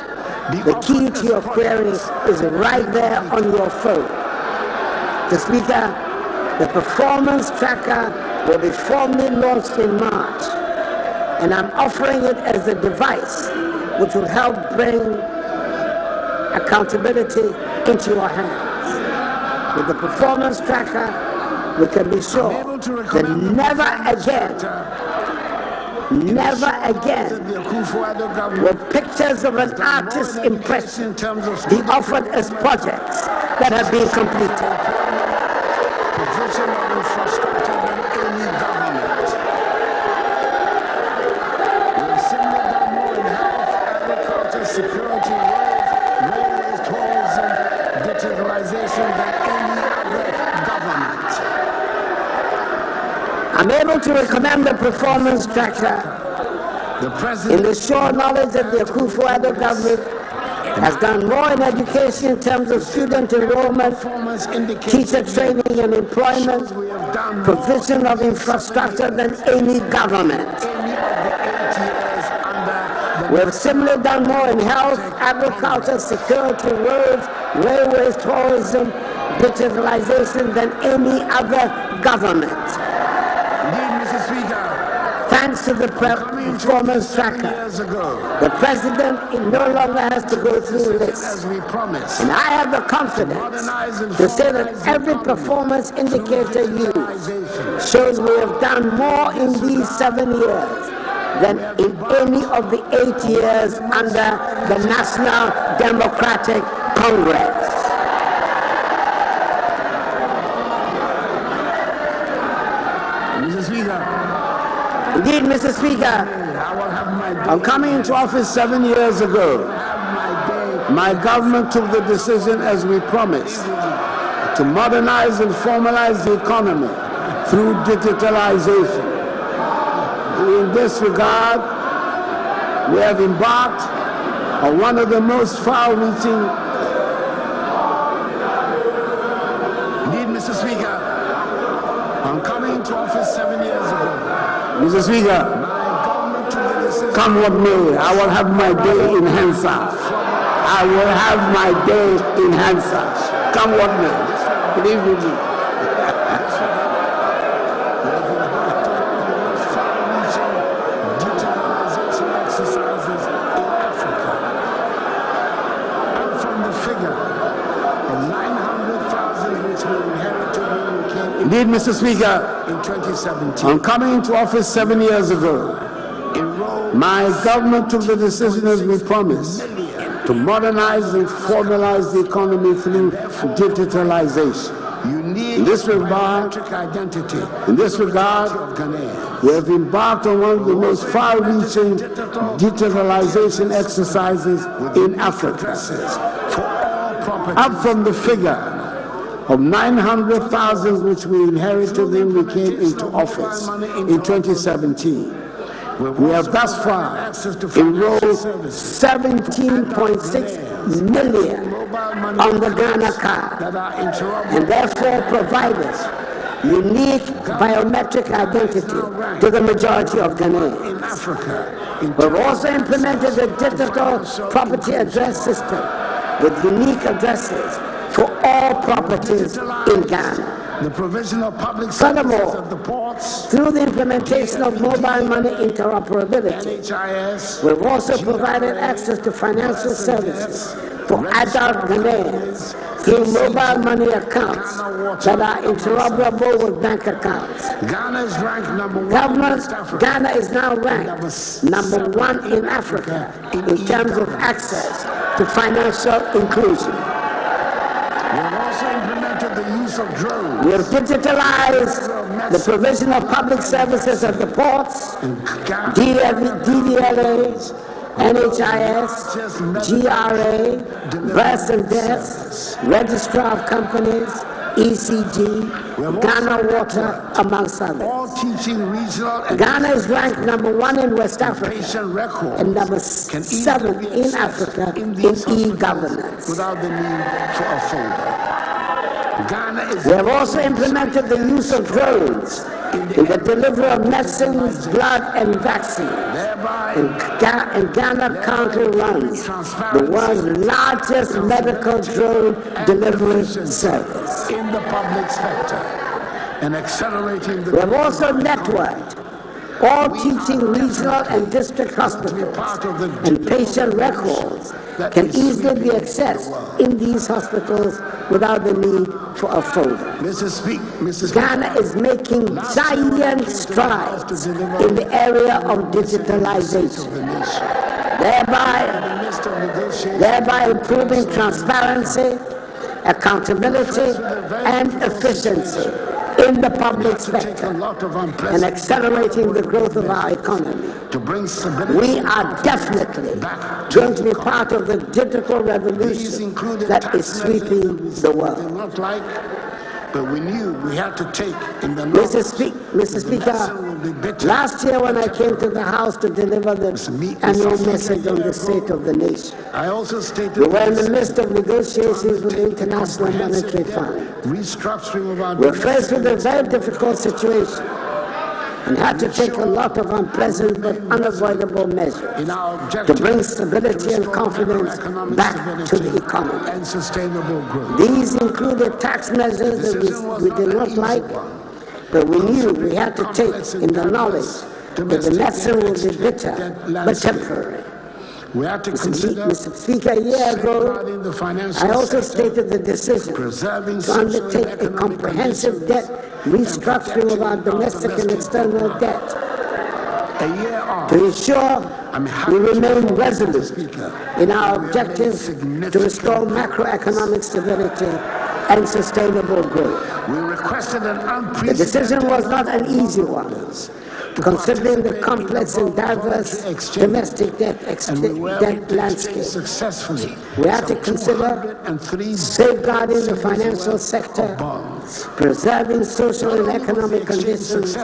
The key to your query is right there on your phone. The Speaker, the performance tracker will be formally launched in March, and I'm offering it as a device which will help bring accountability into your hands. With the performance tracker, we can be sure that never again will pictures of an artist's impression be offered as projects that have been completed. accelerating roads, railways, tourism, digitalization than any other government. I'm able to recommend the performance tracker in the sure knowledge that the Akufo-Addo government has done more in education in terms of student enrollment, teacher training and employment, provision of infrastructure than any government. We have similarly done more in health, agriculture, security, roads, railways, tourism, digitalization than any other government. Thanks to the performance tracker, the president no longer has to go through this. And I have the confidence to say that every performance indicator used shows we have done more in these 7 years than in any of the 8 years under the National Democratic Congress. Mr. Speaker. Indeed, Mr. Speaker, on coming into office 7 years ago, my government took the decision, as we promised, to modernize and formalize the economy through digitalization. In this regard, we have embarked on one of the most far-reaching. Indeed, Mr. Speaker, on coming into office 7 years ago, Mr. Speaker, come what may, I will have my day in Hansard. I will have my day in Hansard. Come what may. Believe me. Digitalization exercises in Africa. And from the figure of 900,000 which we inherited when we came in. Indeed, Mr. Speaker, In 2017, on coming into office 7 years ago, my government took the decision, as we promised, to modernize and formalize the economy through digitalization. In this regard, we have embarked on one of the most far-reaching digitalization exercises in Africa. Up from the figure of 900,000 which we inherited when we came into office in 2017. We have thus far enrolled 17.6 million on the Ghana card, and therefore provided unique biometric identity to the majority of Ghanaians. We've also implemented a digital property address system with unique addresses for all properties in Ghana. the provision of public Furthermore, services at the ports, through the implementation of mobile money interoperability, NHIS, we've also provided access to financial services for adult Ghanaians through mobile money accounts that are interoperable with bank accounts. Ghana is ranked number one in West Africa. Ghana is now ranked number 1 in Africa in terms of access to financial inclusion. We have also implemented the use of drones. We have digitalized the provision of public services at the ports, DVLAs, NHIS, GRA, births and deaths, Registrar of Companies, ECG, Ghana Water, amongst others. All teaching regional and Ghana is ranked number 1 in West Africa patient records and number 7 in Africa in e-governance. without the need for a folder. Ghana is We have also implemented the use of drones in the delivery of medicines, blood, and vaccines. And Ghana currently runs the world's largest medical drone delivery service. in the public sector and accelerating the We have also networked all teaching regional and district hospitals, and patient records can easily be accessed in these hospitals without the need for a folder. Mr. Speaker, Ghana is making giant strides in the area of digitalization, thereby improving transparency, accountability, and efficiency in the public sector and accelerating the growth of our economy. We are definitely going to be part of the digital revolution that is sweeping the world. But we knew we had to take in the Mr. Speaker, last year when I came to the House to deliver the annual message on the state of the nation, I also stated we were in the midst of negotiations with the International Monetary Fund. restructuring of our We're faced with a very difficult situation and had to take a lot of unpleasant but unavoidable measures to bring stability and confidence back to the economy. and sustainable growth. These included tax measures that we did not like, but we knew we had to take in the knowledge that the medicine will be bitter but temporary. We have to consider Mr. Speaker, a year ago, I also stated the decision to undertake a comprehensive debt restructuring of our domestic and external debt to ensure we remain resolute in our objectives to restore macroeconomic stability and sustainable growth. we requested an The decision was not an easy one, considering the complex and diverse domestic debt landscape. successfully. We have to consider safeguarding the financial sector, preserving social and economic conditions,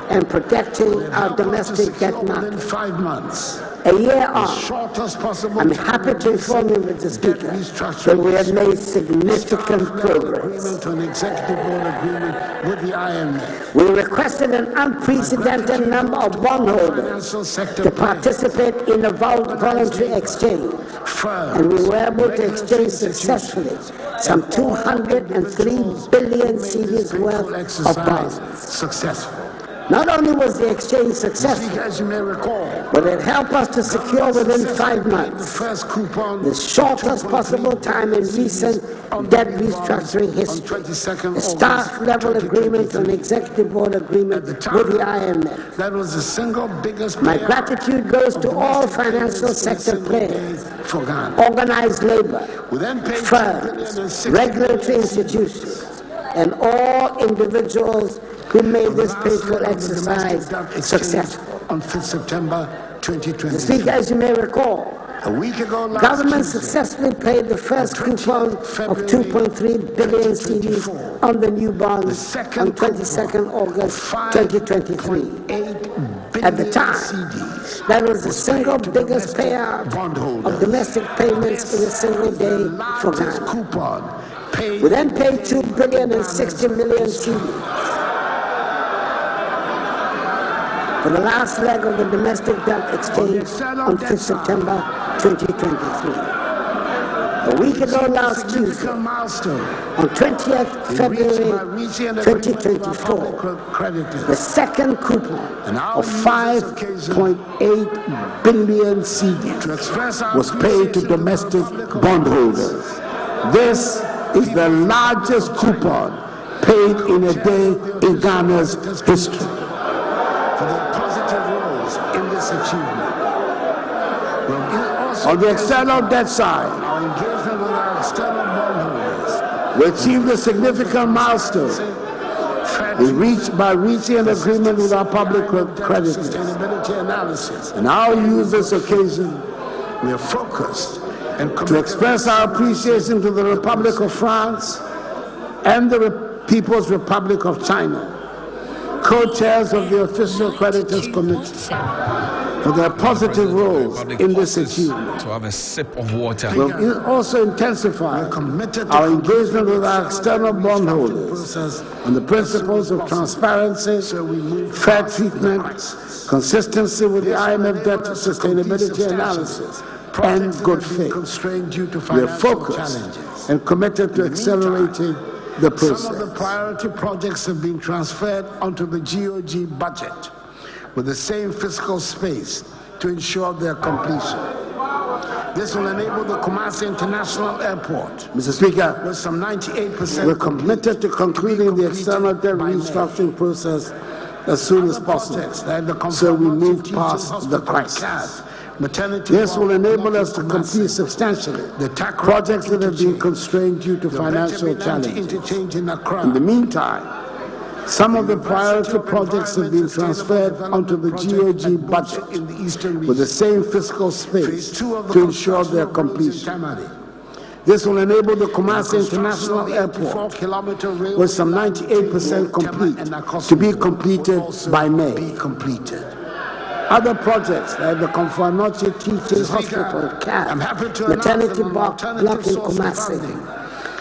and protecting our domestic debt market. 5 months. A year on, Short as possible. I'm happy to inform you, Mr. Speaker, that we have made significant progress. Agreement to an executive board agreement with the IMF. We requested an unprecedented number of bondholders to participate in a voluntary exchange, and we were able to exchange successfully some 203 billion CDs worth of bonds. Successful. Not only was the exchange successful, As you may recall, but it helped us to secure within 5 months first coupon the shortest possible time in recent debt restructuring history, a staff-level agreement to an executive board agreement with the IMF. that was the single biggest My gratitude goes to all financial sector players, for Ghana. organized labor, We then paid firms, regulatory institutions, and all individuals who made this painful exercise successful. on 5th September 2020. Speaker, as you may recall, A week ago, government successfully paid the first coupon of 2.3 billion CDs on the new bonds on 22nd August 2023. At the time, that was the single biggest payout of domestic payments in a single day for Ghana. coupon paid We then paid 2 billion and 60 million CDs for the last leg of the domestic debt exchange on 5th September 2023. A week ago last Tuesday, on 20th February 2024, the second coupon of 5.8 billion CDs was paid to domestic bondholders. This is the largest coupon paid in a day in Ghana's history. for their positive roles in this achievement. On the external debt side, Our engagement with our external bondholders we achieved a significant milestone by reaching an agreement with our public creditors. sustainability analysis. And I'll use this occasion We are focused and to committed express our appreciation to the Republic of France and the People's Republic of China, co-chairs of the Official Creditors Committee, for their positive roles in this achievement. To have a sip of water. We'll also intensify our engagement with our external bondholders on the principles of transparency, fair treatment, consistency with the IMF debt sustainability analysis, and good faith. constrained due to We are financial focused challenges. and committed to accelerating the Some of the process. priority projects have been transferred onto the GOG budget with the same fiscal space to ensure their completion. This will enable the Kumasi International Airport Mr. Speaker, with some 98% we're committed to concluding the external debt restructuring process as soon as possible, so we move past the crisis. This will enable us to complete substantially projects that have been constrained due to financial challenges. In the meantime, Some of the priority projects have been transferred onto the GOG budget with the same fiscal space to ensure their completion. This will enable the Kumasi International Airport, with some 98% complete, to be completed by May. Other projects like the Akufo-Addo Teaching Hospital, CAD, Maternity Block in Kumasi,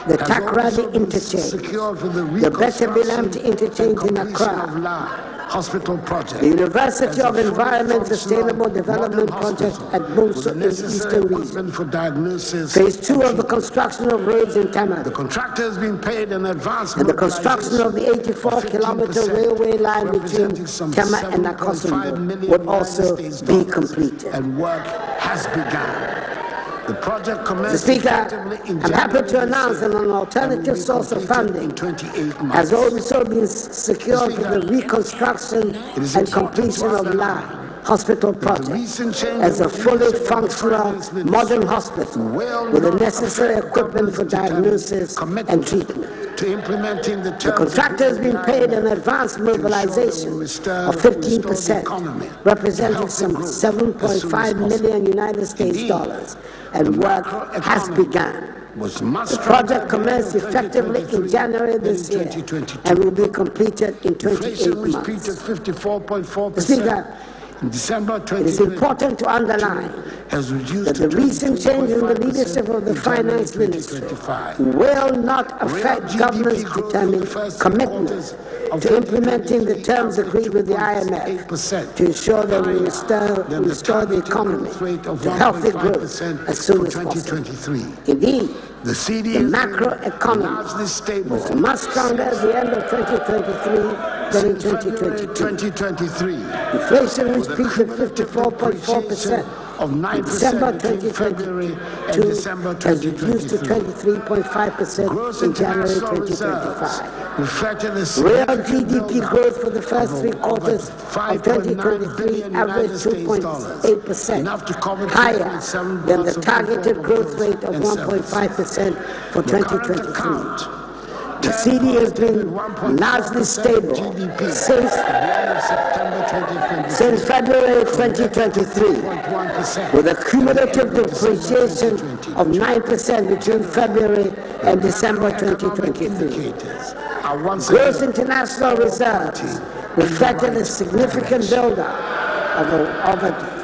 the Takrady Interchange, the Betebilamti Interchange in Accra, hospital project, the University of Environment Sustainable Development Project at Boso in the Eastern Region, for diagnosis, Phase 2 of the construction of roads in Tamale. The contractor has been paid in advance, and the construction of the 84-kilometer railway line between Tema and Nakosombo would also be completed. And work has begun. The project commenced. Speaker, I'm happy to announce that an alternative source of funding has also been secured for the reconstruction and completion of La Hospital project as a fully functional modern hospital with the necessary equipment for diagnosis and treatment. The contractor has been paid an advance mobilization of 15%, representing some 7.5 million United States dollars, and work has begun. The project commenced effectively in January this year and will be completed in 28 months. Speaker, it is important to underline that the recent change in the leadership of the Finance Ministry will not affect government's determined commitment to implementing the terms agreed with the IMF to ensure that we restore the economy to healthy growth as soon as possible. Indeed, the macroeconomy was much stronger at the end of 2023 than in 2022. Inflation was peaked at 54.4% in December 2022 has reduced to 23.5% in January 2025. Real GDP growth for the first 3 quarters of 2023 averaged 2.8%, higher than the targeted growth rate of 1.5% for 2023. The CD has been largely stable since February 2023, with a cumulative depreciation of 9% between February and December 2023. Gross international reserves reflected a significant buildup of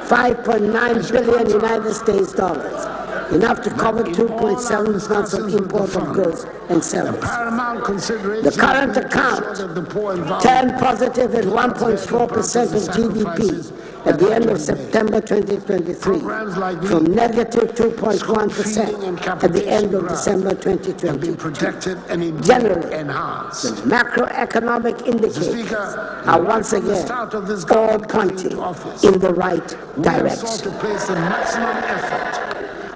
5.9 billion United States dollars, enough to cover 2.7 months of import of goods and services. The current account turned positive at 1.4% of GDP at the end of September 2023, from negative 2.1% at the end of December 2022. Generally, the macroeconomic indicators are once again all pointing in the right direction.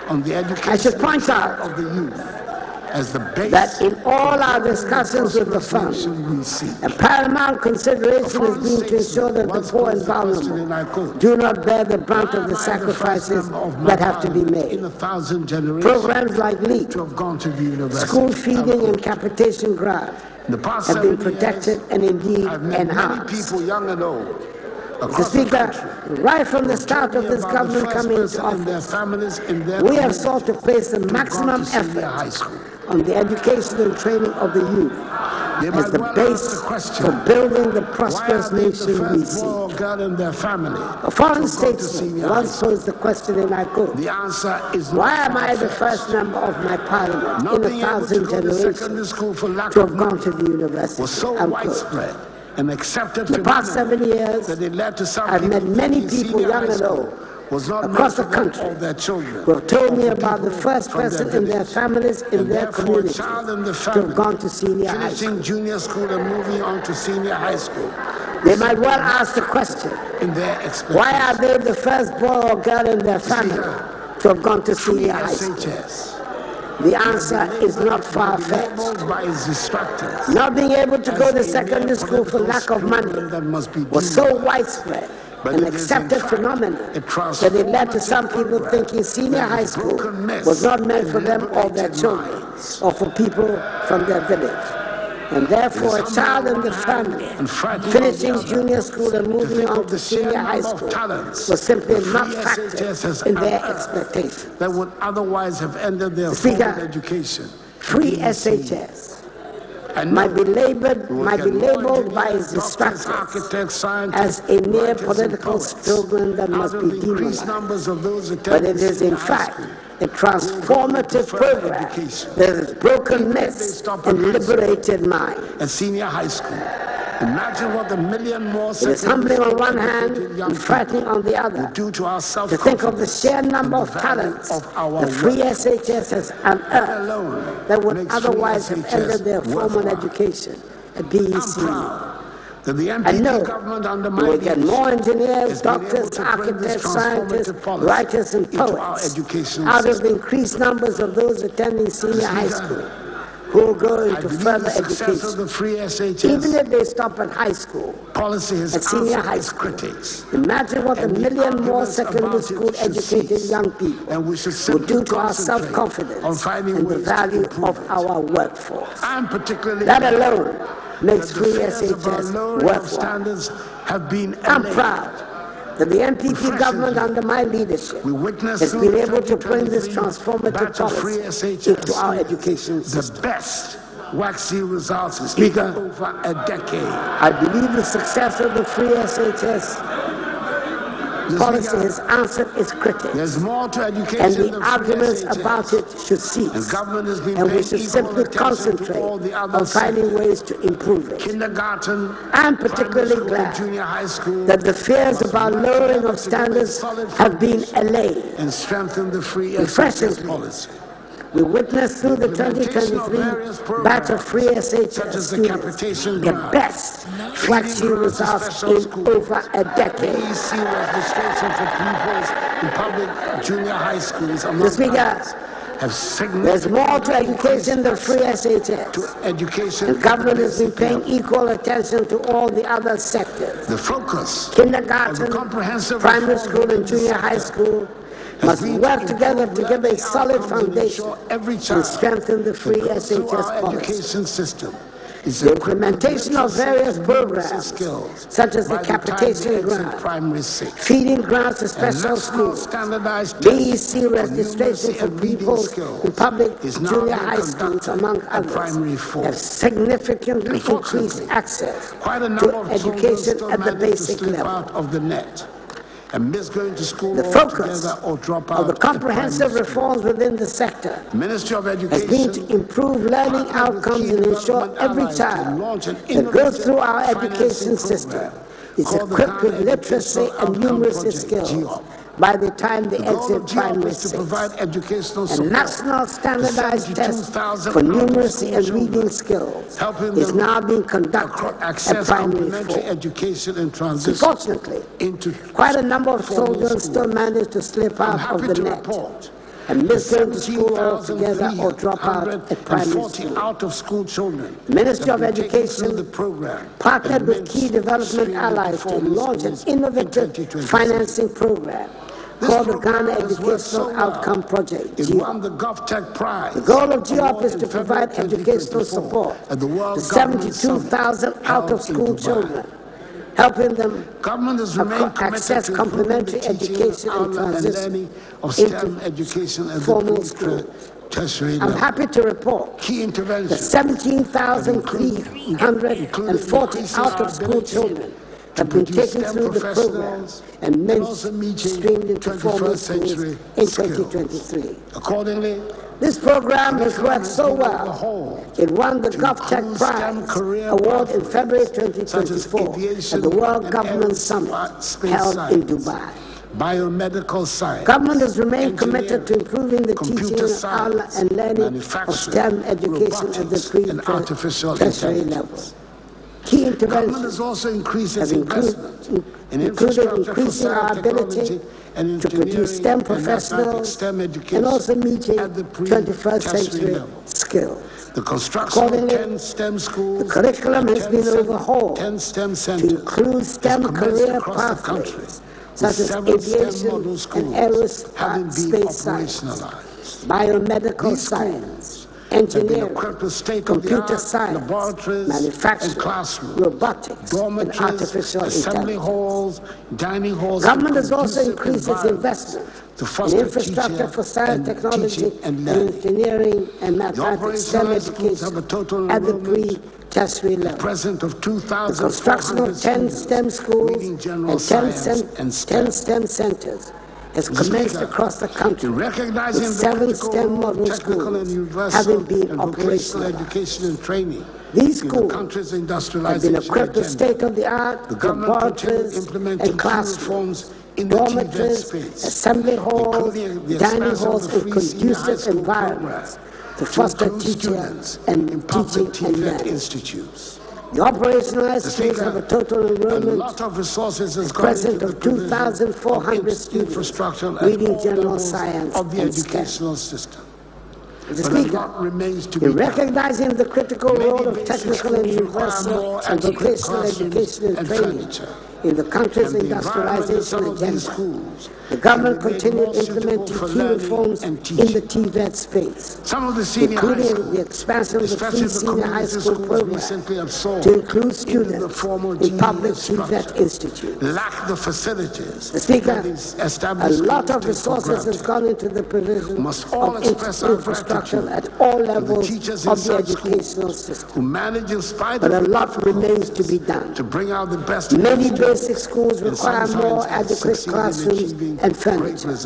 I should point out that in all our discussions with the fund, a paramount consideration is being to ensure that the poor and vulnerable do not bear the brunt of the sacrifices that have to be made. Programs like LEAP, school feeding and capitation grant have been protected and indeed enhanced. Mr. Speaker, right from the start of this government coming into office, we have sought to place the maximum effort on the education and training of the youth as the base for building the prosperous nation we seek. A foreign statesman once posed the question, and I quote, "Why am I the first member of my parliament in 1,000 generations to have gone to the university?" Unquote. In the past 7 years, I've met many people, young and old, across the country, who have told me about the first person in their families, in their community, to have gone to senior high school. Junior school and moving on to senior high school. They might well ask the question, why are they the first boy or girl in their family to have gone to senior high school? The answer is not far-fetched. Not being able to go to secondary school for lack of money was so widespread an accepted phenomenon that it led to some people thinking senior high school was not meant for them or their children, or for people from their village. And therefore, a child in the family finishing junior school and moving on to senior high school was simply not factored in their expectations. That would otherwise have ended their formal education. Free SHS might be labeled by its detractors as a mere political slogan that must be demonized. But it is in fact a transformative program that has broken myths and liberated minds. At senior high school, imagine what the million more it is humbling on one hand and frightening on the other to think of the sheer number of talents that free SHS has unearthed that would otherwise have ended their formal education at BEC. I know we will get more engineers, doctors, architects, scientists, writers, and poets out of the increased numbers of those attending senior high school who will go into further education, even if they stop at high school, at senior high school. Imagine what a million more secondary school educated young people will do to our self-confidence and the value of our workforce. That alone makes free SHS worthwhile. I'm proud that the NPP government under my leadership has been able to bring this transformative policy into our education system. The best waxy results Speaker, over a decade. I believe the success of the free SHS policy has answered its critics. There's more to education and the arguments about it should cease. And we should simply concentrate on finding ways to improve it. Kindergarten, I'm particularly glad that the fears about lowering of standards have been allayed. And strengthen the free SHS policy. We witnessed through the 2023 batch of free SHS students the best waxy results in over a decade. Registration for pupils in public junior high schools among there's more to education than free SHS. The government has been paying equal attention to all the other sectors. The focus kindergarten, primary school, and junior high school must work together to give a solid foundation and strengthen the free SHS policy. The implementation of various programs, such as the capitation grant, feeding grants to special schools, BEC registration for pupils in public junior high schools, among others, have significantly increased access to education at the basic level. The focus of the comprehensive reforms within the sector has been to improve learning outcomes and ensure every child that goes through our education system is equipped with literacy and numeracy skills by the time they exit primary 6. A national standardized test for numeracy and reading skills is now being conducted at primary 4. Unfortunately, quite a number of children still manage to slip out of the net and miss going to school altogether or drop out at primary school. Ministry of Education partnered with key development allies to launch an innovative financing program called the Ghana Educational Outcome Project, GEOP. The goal of GEOP is to provide educational support to 72,000 out-of-school children, helping them access complementary education and transition into formal school. I'm happy to report that 17,340 out-of-school children have been taken through the program and mainstreamed into formal schools in 2023. Accordingly, this program has worked so well, it won the GovTech Prize Award in February 2024 at the World Government Summit held in Dubai. Biomedical science. Government has remained committed to improving the teaching and learning of STEM education at the pre-tertiary level. Key interventions have included increasing our ability to produce STEM professionals and also meeting 21st century skills. The construction of 10 STEM schools, the curriculum has been overhauled to include STEM career pathways such as aviation and aerospace science, biomedical science, engineering, computer science, manufacturing, robotics, and artificial intelligence. Government has also increased its investment in infrastructure for science, technology, and engineering and mathematics, STEM education at the pre-tertiary level. The construction of 10 STEM schools and 10 STEM centers has commenced across the country, with 7 STEM model schools having been operationalized. These schools have been equipped with state-of-the-art laboratories and classrooms, dormitories, assembly halls, dining halls, and conducive environments to foster teaching and learning. The operationalized schools have a total enrollment at present of 2,400 students reading general science and STEM. Mr. Speaker, in recognizing the critical role of technical and universal and vocational education and training in the country's industrialization agenda, the government continued implementing key reforms in the TVET space, including the expansion of the free senior high school program to include students in public TVET institutes. The Speaker, a lot of resources has gone into the provision of infrastructure at all levels of the educational system, but a lot remains to be done. Many basic schools require more adequate classrooms and furniture,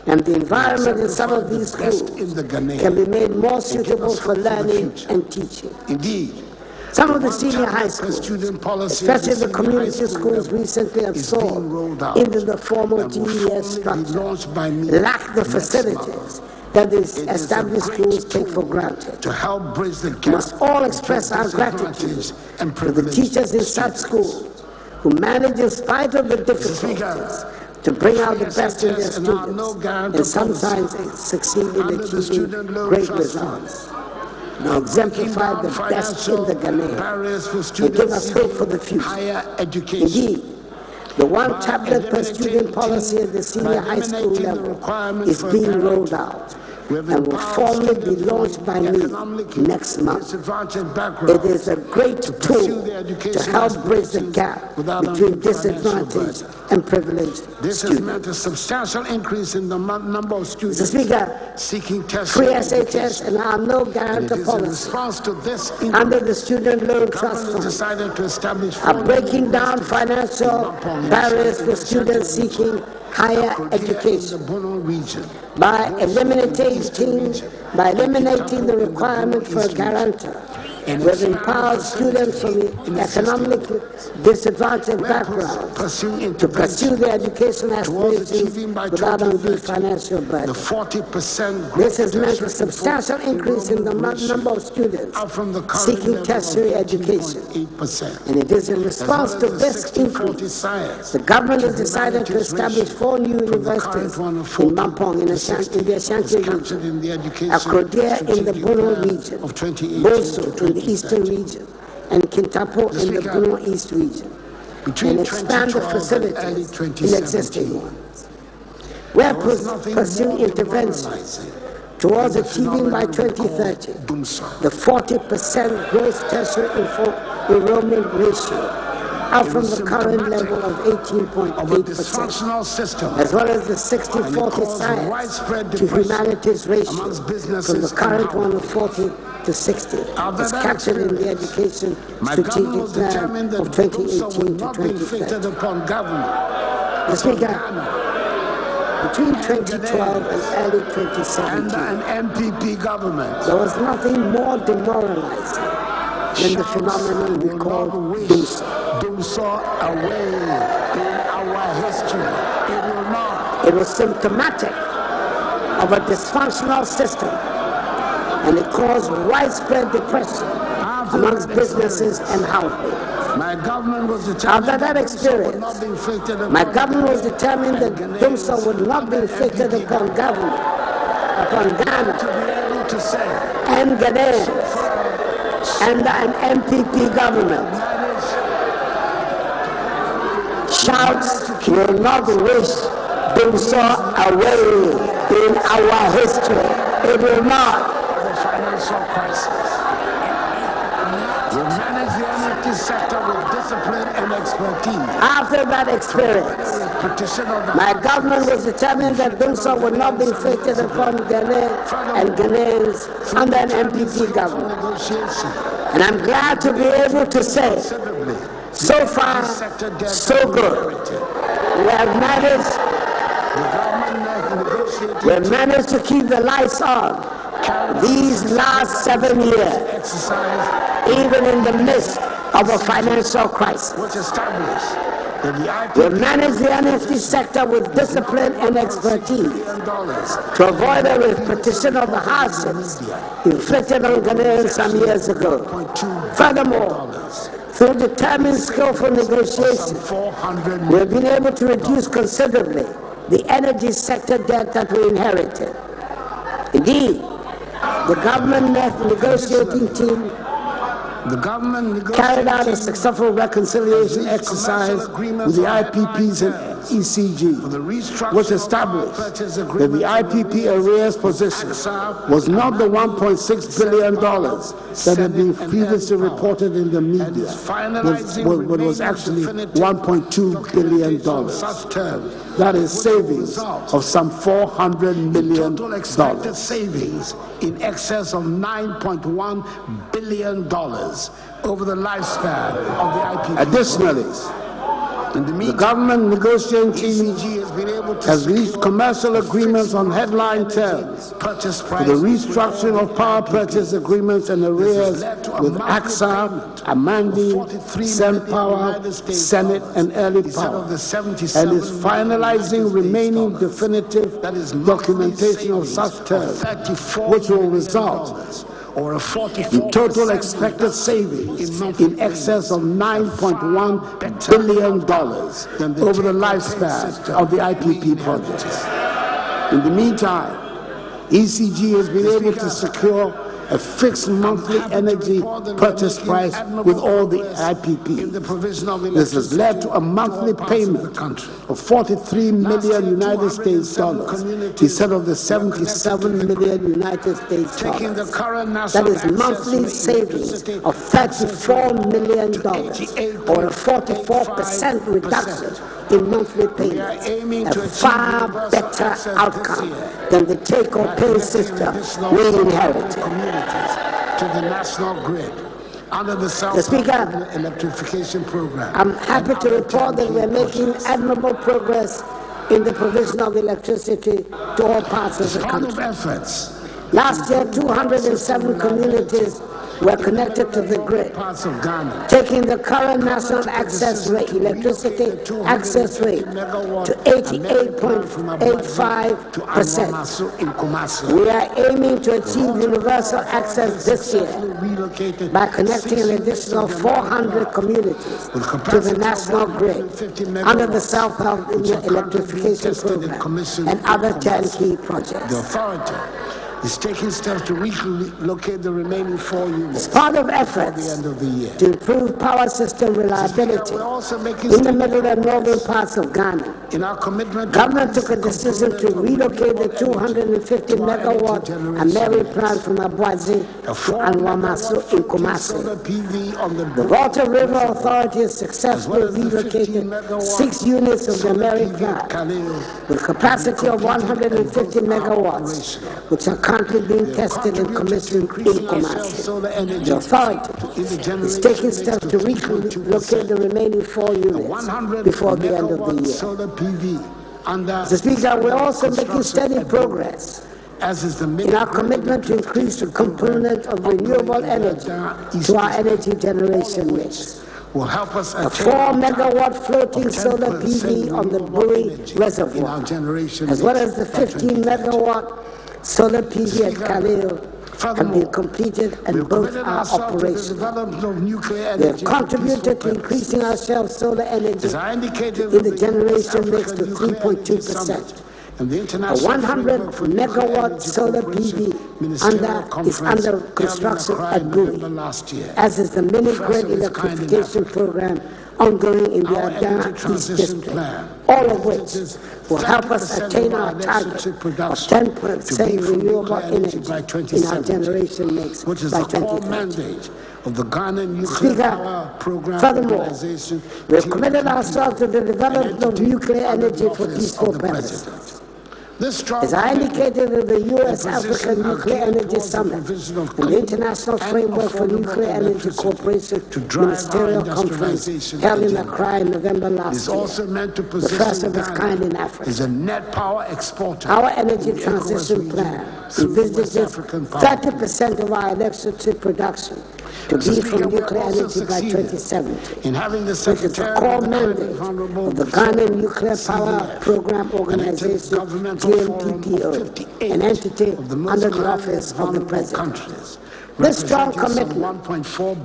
and the environment in some of these schools can be made more suitable for learning and teaching. Some of the senior high schools, especially the community schools recently absorbed into the formal GES structure, lack the facilities that these established schools take for granted. We must all express our gratitude to the teachers in such schools who manage, in spite of the difficulties, to bring out the best in their students, and sometimes succeed in achieving great results. They exemplify the best in the Ghanaian and give us hope for the future. Indeed, the one tablet per student policy at the senior high school level is being rolled out and will formally be launched by me next month. It is a great tool to help bridge the gap between disadvantaged and privileged students. A substantial increase in the number of students seeking free SHS and our no guarantor policy under the Student Loan Trust Fund are breaking down financial barriers for students seeking higher education by eliminating the requirement for a guarantor. We've empowered students from economically disadvantaged backgrounds to pursue their educational aspirations without undue financial burden. This has meant a substantial increase in the number of students seeking tertiary education. And it is in response to this increase, the government has decided to establish 4 new universities in Mampong in the Ashanti region, Akrodea in the Bono region, Boso in the eastern region, and Kintapo in the Bono East region, and expand the facilities in existing ones. We are pursuing interventions towards achieving by 2030 the 40% gross tertiary enrollment ratio, up from the current level of 18.8%, as well as the 60-40 science to humanities ratio from the current one of 40 to 60, as captured in the Education Strategic Plan of 2018 to 2030. The Speaker, between 2012 and early 2017, there was nothing more demoralizing than the phenomenon we call DUSA away in our history. It was symptomatic of a dysfunctional system, and it caused widespread depression amongst businesses and households. After that experience, my government was determined that DUSA would not be inflicted upon government, upon Ghana, and Ghanaians, under an MPP government. Shouts will not wish DUSA away in our history. It will not. financial crisis. We managed the energy sector with discipline and expertise. After that experience, my government was determined that Dumsor would not be inflicted upon Ghana and Ghanaians under an MPP government. And I'm glad to be able to say, so far, so good. We have managed to keep the lights on these last 7 years, even in the midst of a financial crisis. We manage the NFT sector with discipline and expertise to avoid a repetition of the hardships inflicted on Ghanaians some years ago. Furthermore, through determined, skillful negotiation, we have been able to reduce considerably the energy sector debt that we inherited. Indeed, the government negotiating team carried out a successful reconciliation exercise with the IPPs and ECG, which established that the IPP arrears position was not the $1.6 billion that had been previously reported in the media, but was actually $1.2 billion. That is savings of some $400 million. Total expected savings in excess of $9.1 billion over the lifespan of the IPP. Additionally, the government negotiating team has reached commercial agreements on headline terms for the restructuring of power purchase agreements and arrears with AXA, Amandi, SemPower, Senate, and Early Power, and is finalizing remaining definitive documentation of such terms, which will result in total expected savings in excess of $9.1 billion over the lifespan of the IPP projects. In the meantime, ECG has been able to secure a fixed monthly energy purchase price with all the IPP. This has led to a monthly payment of $43 million United States dollars instead of the $77 million United States dollars. That is monthly savings of $34 million or a 44% reduction in monthly payments, a far better outcome than the take-or-pay system we inherited. To the national grid under the Speaker, Electrification program. I'm happy to report that we're making admirable progress in the provision of electricity to all parts of the country. Last year, 207 communities were connected to the grid, taking the current national access rate, electricity access rate, to 88.85%. We are aiming to achieve universal access this year by connecting an additional 400 communities to the national grid under the Self-Help Electrification program and other turnkey projects. The authority is taking steps to relocate the remaining 4 units. As part of efforts to improve power system reliability in the middle and northern parts of Ghana, government took a decision to relocate the 250 megawatt Ameri plant from Abuazi to Anwamaso in Kumasi. The Volta River Authority has successfully relocated 6 units of the Ameri plant with capacity of 150 megawatts, which are currently being tested and commissioned in Kumasi. The authority is taking steps to relocate the remaining 4 units before the end of the year. Mr. Speaker, we're also making steady progress in our commitment to increase the component of renewable energy to our energy generation mix. Will help us a 4 megawatt floating solar PV on the Buri Reservoir, as well as the 15 megawatt solar PV at Kaleo have been completed and both are operational. They have contributed to increasing our share of solar energy in the generation mix to 3.2%. A 100 megawatt solar PV is under construction at Buri, as is the mini grid electrification program ongoing in the Ghana East District, all of which will help us attain our target of 10% renewable energy in our generation mix by 2030. Of the Ghana Nuclear Speaker, Power Program furthermore, we have committed ourselves to the development of nuclear energy for peaceful purposes. As I indicated in the U.S.-African Nuclear Energy Summit and the International Framework for Nuclear Energy Cooperation Ministerial Conference held in Accra in November last year, the first of its kind in Africa. Our energy transition plan envisages 30% of our electricity production to be from nuclear energy by 2070, which is the core mandate of the Ghana Nuclear Power Program Organization, GNPPO, an entity under the office of the President. This strong commitment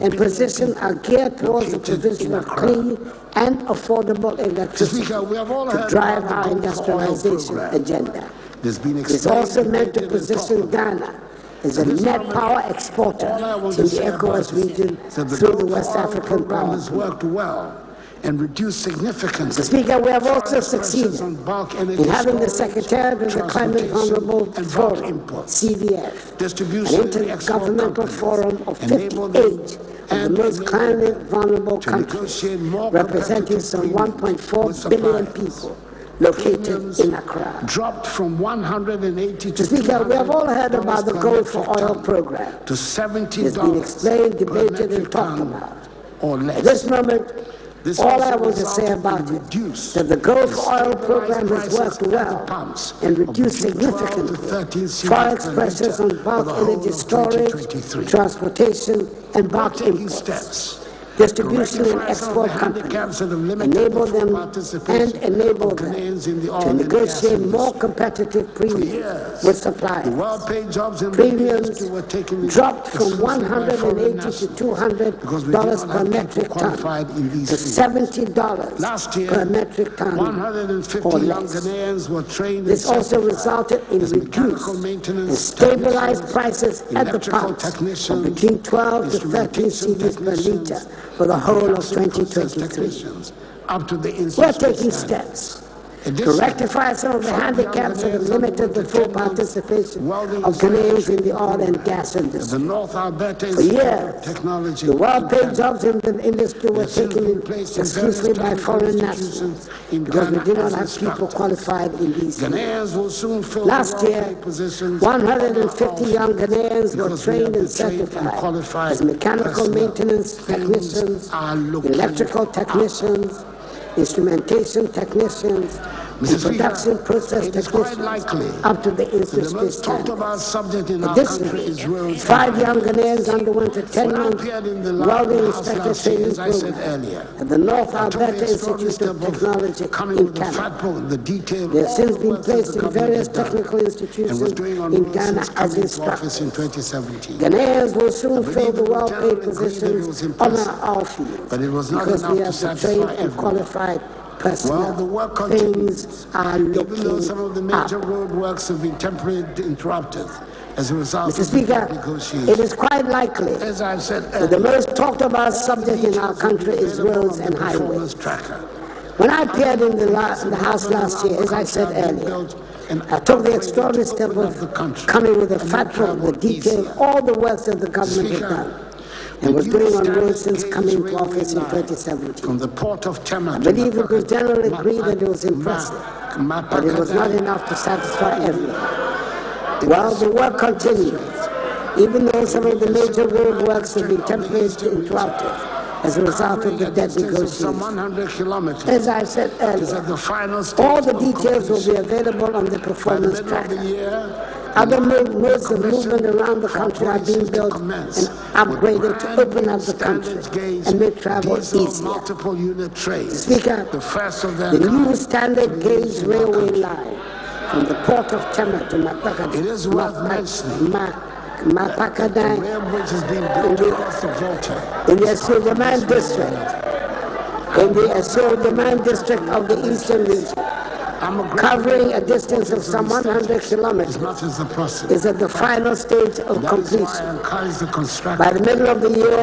and position are geared towards the provision of clean and affordable electricity to drive our industrialization agenda. It's also meant to position Ghana as a net power exporter to the ECOWAS region through the West African Power Pool. And reduce significantly. Mr. Speaker, we have also succeeded in having the Secretariat of the Climate Vulnerable Forum, CVF, an intergovernmental forum of 58 of the most climate vulnerable countries, representing some 1.4 billion people, located in Accra. Dropped from 180 to Speaker, we have all heard about the Gold for Oil program. To $70. It's been explained, debated, and talked about. At this moment, all I want to say about it is that the Gold for Oil program has worked well and reduced significantly forex pressures on bulk energy storage, transportation, and bulk imports. Distribution and export companies enable them to negotiate more competitive premiums with suppliers. Premiums dropped from $180 to $200 per metric ton to $70 per metric ton or less. This also resulted in reduced and stabilized prices at the pumps of between 12 to 13 cedis per liter for the whole of 2023. We're taking steps to rectify some of the handicaps that have limited the full participation of Ghanaians in the oil and gas industry. For years, the well-paid jobs in the industry were taken exclusively by foreign nationals because we did not have people qualified in these fields. Last year, 150 young Ghanaians were trained and certified as mechanical maintenance technicians, electrical technicians, instrumentation technicians, and production process technicians up to the industry standards. Additionally, 5 young Ghanaians underwent a 10-month welding inspector training program at the North Alberta Institute of Technology in Canada. They have since been placed in various technical institutions in Ghana as instructors. Ghanaians will soon fill the well-paid positions on our field because we have the trained and qualified personnel. Things are looking some of the major road works have been temporarily interrupted as a result Mr. Speaker, it is quite likely as I've said that the most talked about subject in our country is roads and highways. When I appeared in the House last year, as I said earlier, I took the extraordinary step of coming with a fat book that detailed all the works that the government had done and was doing on roads since coming to office in 2017. From the port of Tema, I believe it was generally agreed that it was impressive, but it was not enough to satisfy everyone. Well, the work continues, even though some of the major road works have been temporarily interrupted as a result of the debt negotiations. As I said earlier, all the details will be available on the performance tracker. Other modes of movement around the country are being built and upgraded to open up the country and make travel easier. Speaker, the new standard gauge railway line from the port of Tema to Mapakadai in the Asylum district of the Eastern region covering a distance of some 100 kilometers, is at the final stage of completion. By the middle of the year,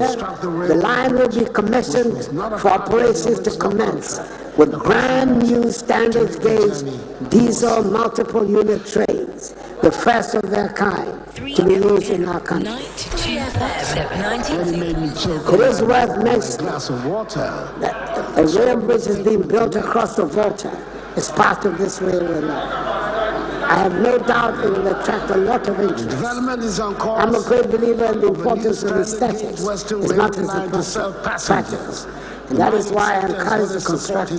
the line will be commissioned for operations to commence with brand new standard gauge diesel multiple unit trains, the first of their kind to be used in our country. It is worth mentioning that a rail bridge is being built across the Volta as part of this railway line. I have no doubt it will attract a lot of interest. I'm a great believer in the importance of aesthetics as much as the practical. And that is why I encourage the contractor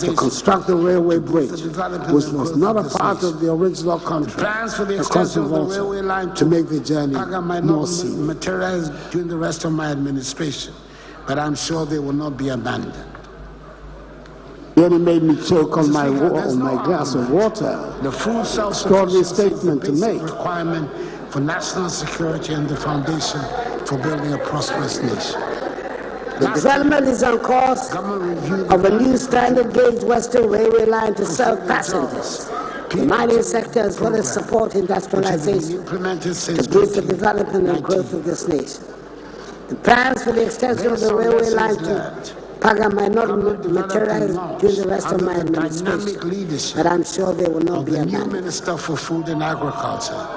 to construct the railway bridge, which was not a part of the original contract, plans for the extension of the railway line to make the journey more seamless. Materialize during the rest of my administration, but I'm sure they will not be abandoned. Nearly made me choke on my glass of water. The food extraordinary statement to make. Requirement for national security and the foundation for building a prosperous nation. The development is on course of a new standard gauge Western railway line to serve passengers, the mining sector, as well as support industrialization to boost the development and growth of this nation. The plans for the extension of the railway line to Paga might not materialize during the rest of my administration, but I'm sure they will not be abandoned. The new Minister for Food and Agriculture.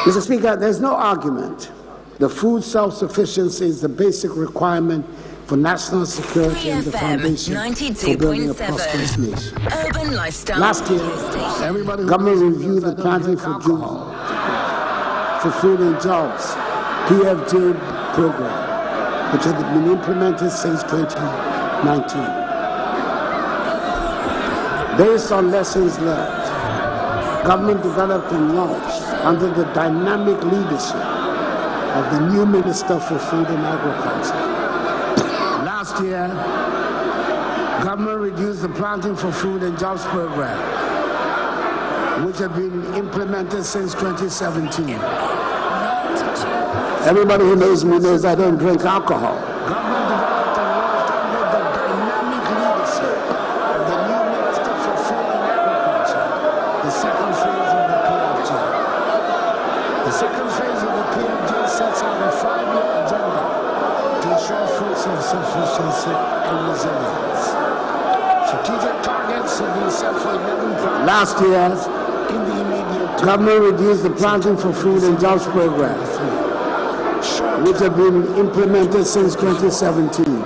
Mr. Speaker, there's no argument. The food self-sufficiency is the basic requirement for national security and the foundation for building a prosperous nation. Urban lifestyle. Last year, government reviewed the planting for June for food and jobs PFJ program, which had been implemented since 2019. Based on lessons learned, government developed and launched under the dynamic leadership of the new Minister for Food and Agriculture. Last year, government reduced the Planting for Food and Jobs program, which had been implemented since 2017. Everybody who knows me knows I don't drink alcohol. Government developed and launched under the dynamic leadership of the new Minister for Food and Agriculture, the second phase of the PFJ. The second phase of the PFJ sets out a 5-year agenda to ensure food self-sufficiency and resilience. Strategic targets have been set for 11 projects. Last year, in the immediate term, government reduced the Planting for Food and Jobs program, which have been implemented since 2017.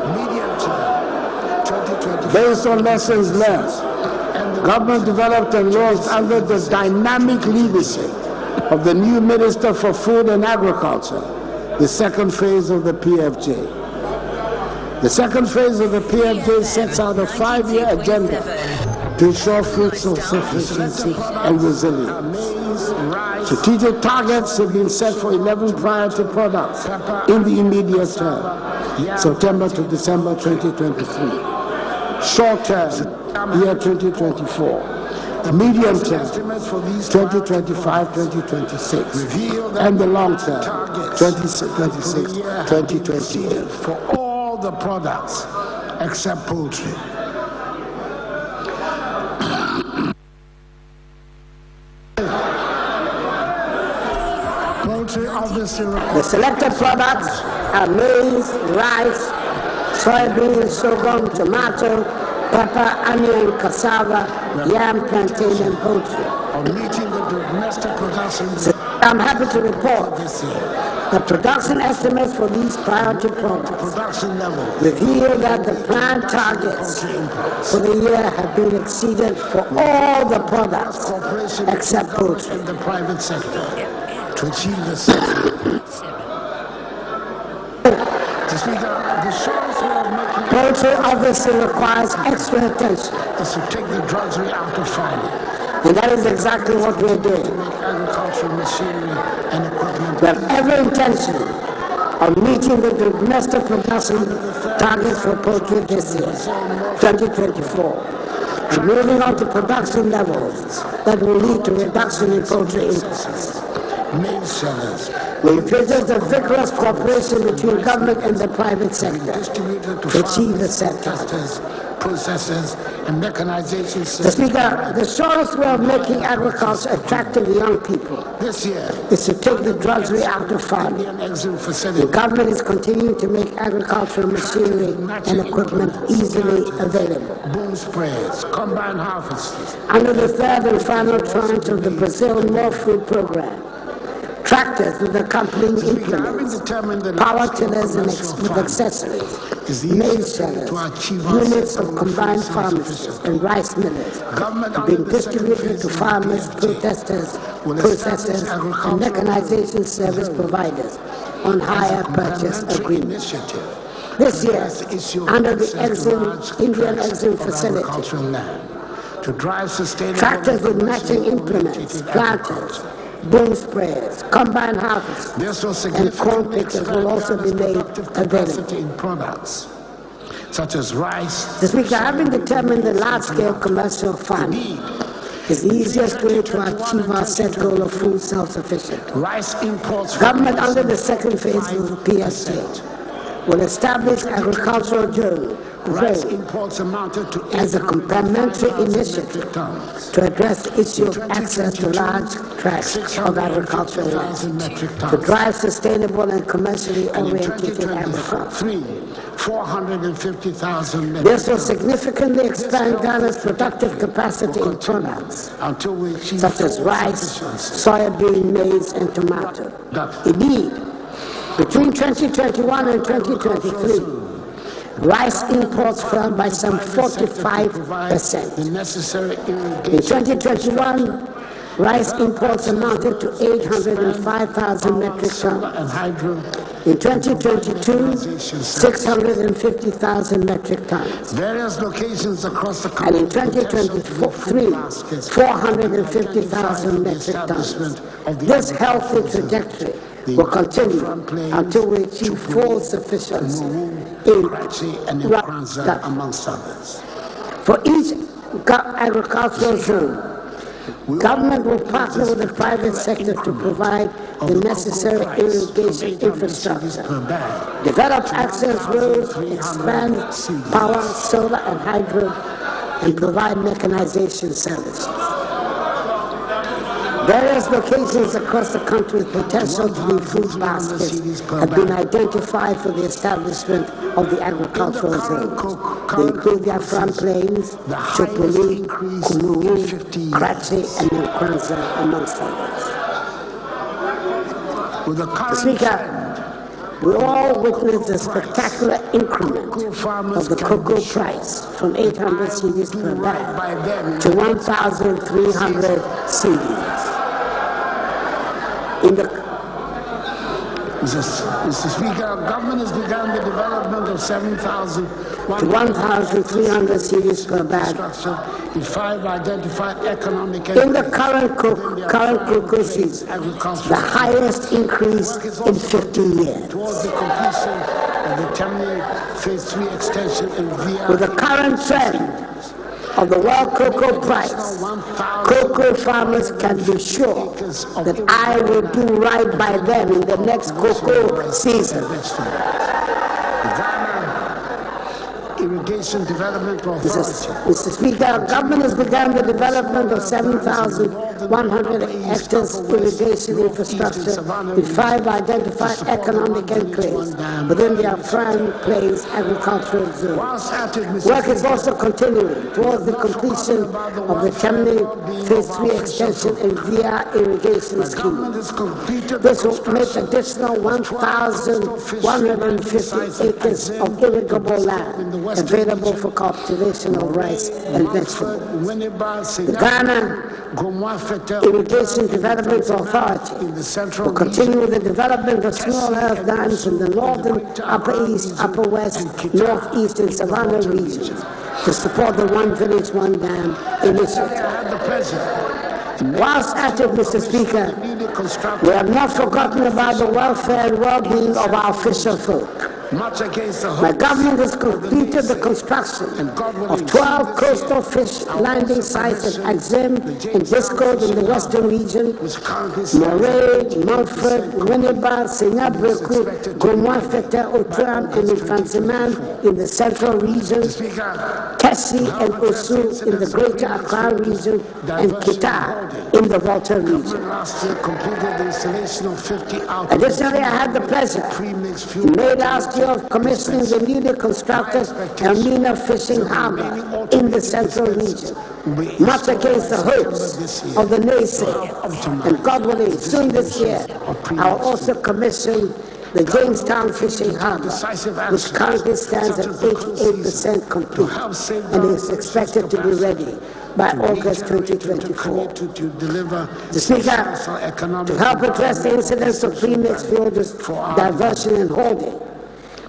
Based on lessons learned, government developed and launched under the dynamic leadership of the new Minister for Food and Agriculture, the second phase of the PFJ. The second phase of the PFJ sets out a 5-year agenda to ensure food self-sufficiency and resilience. Strategic targets have been set for 11 priority products in the immediate term, September to December 2023. Short term, year 2024. Medium term, 2025-2026. And the long term, 2026-2028. For all the products except poultry. The selected products are maize, rice, soybean, sorghum, tomato, pepper, onion, cassava, yam, plantain, and poultry. I'm happy to report the production estimates for these priority products reveal that the planned targets for the year have been exceeded for all the products except poultry. In the private sector to achieve the same. Poultry obviously requires extra attention. Is to take the drudgery out of farming. And that is exactly what we're doing. Agricultural machinery and equipment. We have every intention of meeting the domestic production targets for poultry this year, 2024, and moving on to production levels that will lead to reduction in poultry imports. Maize sellers. We introduced a vigorous cooperation between government and the private sector to achieve the set targets. processes, and mechanization Mr. Speaker, the surest way of making agriculture attractive to young people this year is to take the drudgery out of farming. The government is continuing to make agricultural machinery and equipment easily available. Boom sprayers, combine harvesters. Under the third and final tranche of the Brazil More Food Program, tractors with accompanying implements, power tillers and with accessories, maize shellers, units of combined pharmacies and rice millers are being distributed to farmers, processors, and mechanization service providers on hire purchase agreements. This year, under the Indian Exim facility, tractors with matching implements, planters, boom sprayers, combine harvesters, and corn pickers will also be made available. In products such as rice. This week, having determined that large-scale commercial farming is the easiest way to achieve our set goal of food self-sufficient. Rice imports. Government under the second phase of the PSA will establish agricultural zone Rice imports amounted to as a complementary initiative to address the issue of access to large tracts of agricultural land, to drive sustainable and commercially oriented agriculture. 450,000 This will significantly expand Ghana's productive capacity in products such as rice, soybean, maize, and tomato. Indeed, between 2021 and 2023, rice imports fell by some 45%. In 2021, rice imports amounted to 805,000 metric tons. In 2022, 650,000 metric tons. Various locations across the And country. in 2023, 450,000 metric tons. This healthy trajectory will continue until we achieve full sufficiency in amongst others. For each agricultural zone, government will partner with the private sector to provide the necessary irrigation infrastructure, develop access roads, expand power, solar and hydro, and provide mechanization services. Various locations across the country with potential to be food baskets have been identified for the establishment of the agricultural zones. They include the Afram Plains, Chopoli, Kumuru, Kratchi, and Nkranza, amongst others. Speaker, we all witnessed a spectacular increment of the cocoa price from 800 cedis per bag to 1,300 cedis. Mr. Speaker, government has begun the development of 1,300 cedis per bag. in 5 identified economic In the current cocoa season, the highest increase in 50 years. towards the completion of the terminal phase 3 extension in via With the current trend of the world cocoa price, cocoa farmers can be sure that I will do right by them in the next cocoa season. Irrigation Development Authority. Mr. Speaker, government has begun the development of 7,100 hectares irrigation infrastructure in 5 identified economic enclaves within the Afram Plains agricultural zone. Work is also continuing towards the completion of the terminal phase 3 extension and via irrigation scheme. This will make additional 1,150 acres of irrigable land available for cultivation of rice and vegetables. The Ghana Irrigation Development Authority will continue the development of small earth dams in the northern, upper east, upper west, northeast, and savannah regions to support the One Village, One Dam initiative. Whilst at it, Mr. Speaker, we have not forgotten about the welfare and well-being of our fisher folk. My government has completed the construction of 12 coastal fish landing sites at Axim and Discord in the western region, Moray, Montfort, Winneba, Senyabreku, Gomwafete, Otran, and Infantsiman in the central region, Kessi and Osu in the greater Accra region, and Kita in the Volta region. Additionally, I had the pleasure in May last year of commissioning the newly constructed Elmina Fishing Harbour in the central region, much against the hopes of the naysayers. And God willing, soon this year, I'll also commission the Jamestown Fishing Harbour, which currently stands at 88% complete and is expected to be ready by August 2024. The Speaker, to help address the incidence of premixed fuel diversion and holding,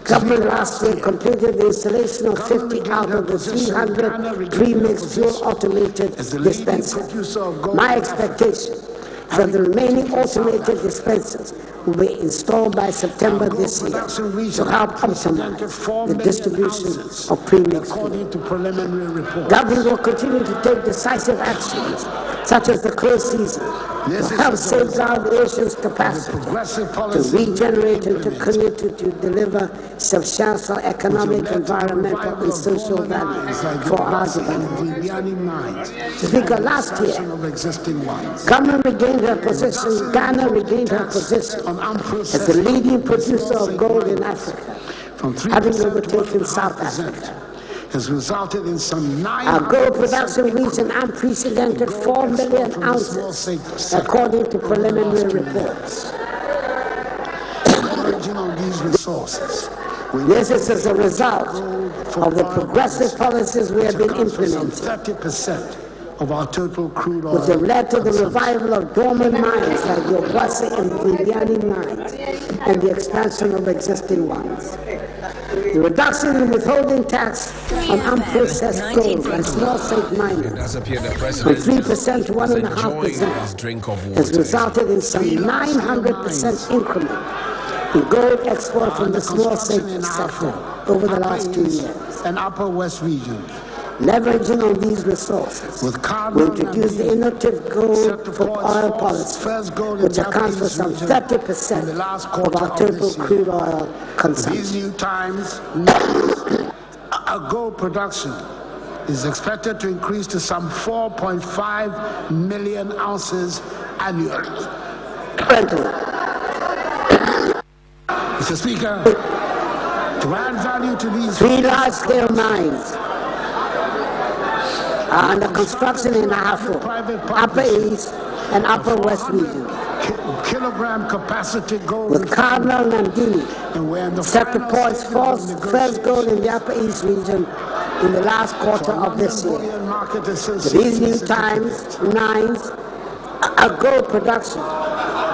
government last year completed the installation of 50 out of the 300 premixed fuel automated dispensers. My expectation is that the remaining automated dispensers will be installed by September this year to help optimize the distribution of premixed fuel. Government will continue to take decisive actions, such as the close season, to help safeguard the ocean's capacity to regenerate and to continue to deliver substantial economic, environmental, and social value for our development. Speaker, last year, Ghana regained her position as the leading producer of gold in Africa, having overtaken South Africa. Has resulted in some our gold production reached an unprecedented 4 million ounces, according to preliminary reports. This is as a result of the progressive policies we have been implementing, 30% of our total crude oil, which have led to the revival of dormant mines like the Obuasi and Indiani mines and the expansion of existing ones. The reduction in withholding tax on unprocessed gold by small-scale miners from 3% to 1.5% has resulted in some 900% increment in gold export from the small-scale sector over the last 2 years. and Upper West region. Leveraging on these resources, we introduced the innovative gold for oil policy, which accounts for some 30% of our total crude oil consumption. These new times, our gold production is expected to increase to some 4.5 million ounces annually. Mr. Speaker, to add value to these 3 large-scale mines are under construction in Ahafo, Upper East, and Upper West region. kilogram capacity gold With Cardinal Nandini set to pour its first gold in the Upper East region in the last quarter of this year. These new times, our gold production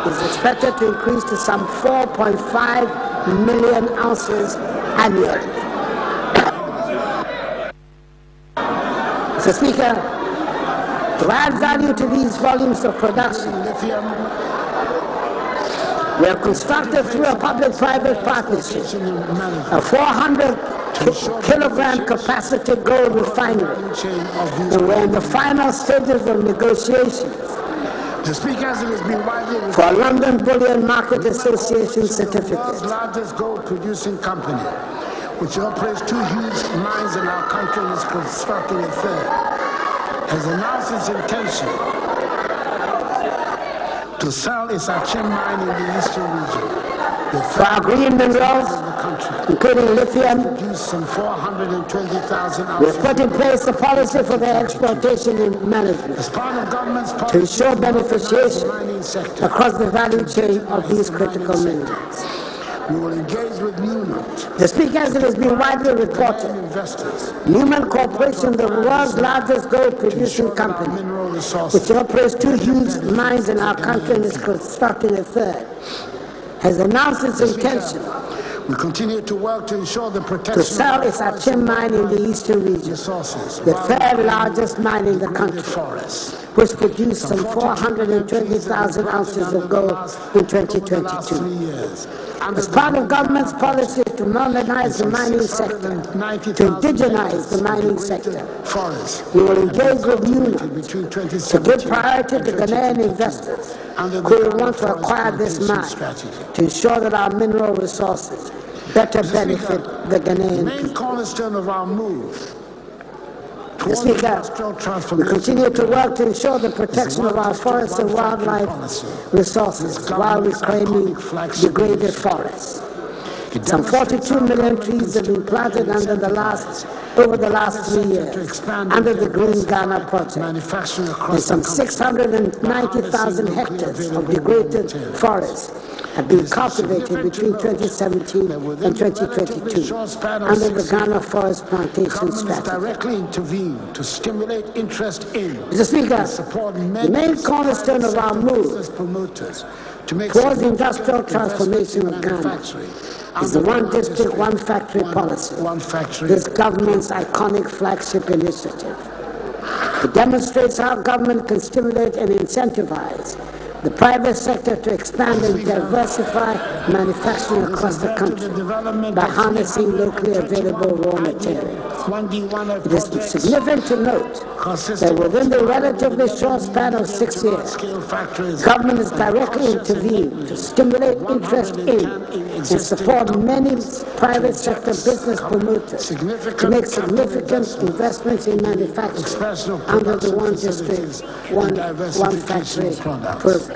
is expected to increase to some 4.5 million ounces annually. Mr. Speaker, to add value to these volumes of production, we have constructed through a public-private partnership a 400 kilogram capacity gold refinery, and we're in the final stages of negotiations for a London Bullion Market Association certificate. The world's largest gold producing company, which operates 2 huge mines in our country and is constructing a third, has announced its intention to sell its Achim mine in the eastern region. For our green minerals, including lithium, Some 420,000 we have put in place a policy for their exploitation and management As part of government's to ensure beneficiation mining sector, across the value chain of these critical minerals. we will engage with Newman The Speaker, as it has been widely reported, investors, Newman Corporation, the world's largest gold producing company, mineral resources. which operates 2 huge mines in our country and is constructing a third, has announced its intention We continue to work to ensure the to protection sell its Achim mine in the eastern region, resources, the third largest mine in the country, forests. which produced some 420,000 ounces of gold in 2022. As part of government's policy to modernize the mining sector, to indigenize the mining sector, we will engage with unions to give priority to Ghanaian investors who will want to acquire this mine to ensure that our mineral resources better benefit the Ghanaian people. The main cornerstone of our move. Mr. Speaker, we continue to work to ensure the protection of our forests and wildlife resources while reclaiming degraded forests. Some 42 million trees have been planted over the last 3 years under the Green Ghana project, and some 690,000 hectares of degraded forests have been cultivated between 2017 and 2022 under the Ghana Forest Plantation Strategy. Directly intervene to stimulate interest in Mr. Speaker, the main cornerstone of our move towards the industrial transformation of Ghana is the One District, One Factory policy, this government's iconic flagship initiative. It demonstrates how government can stimulate and incentivize the private sector to expand and diversify manufacturing across the country by harnessing locally available raw materials. It is significant to note that within the relatively short span of 6 years, government has directly intervened to stimulate interest in and support many private sector business promoters to make significant investments in manufacturing under the One District, One Factory program.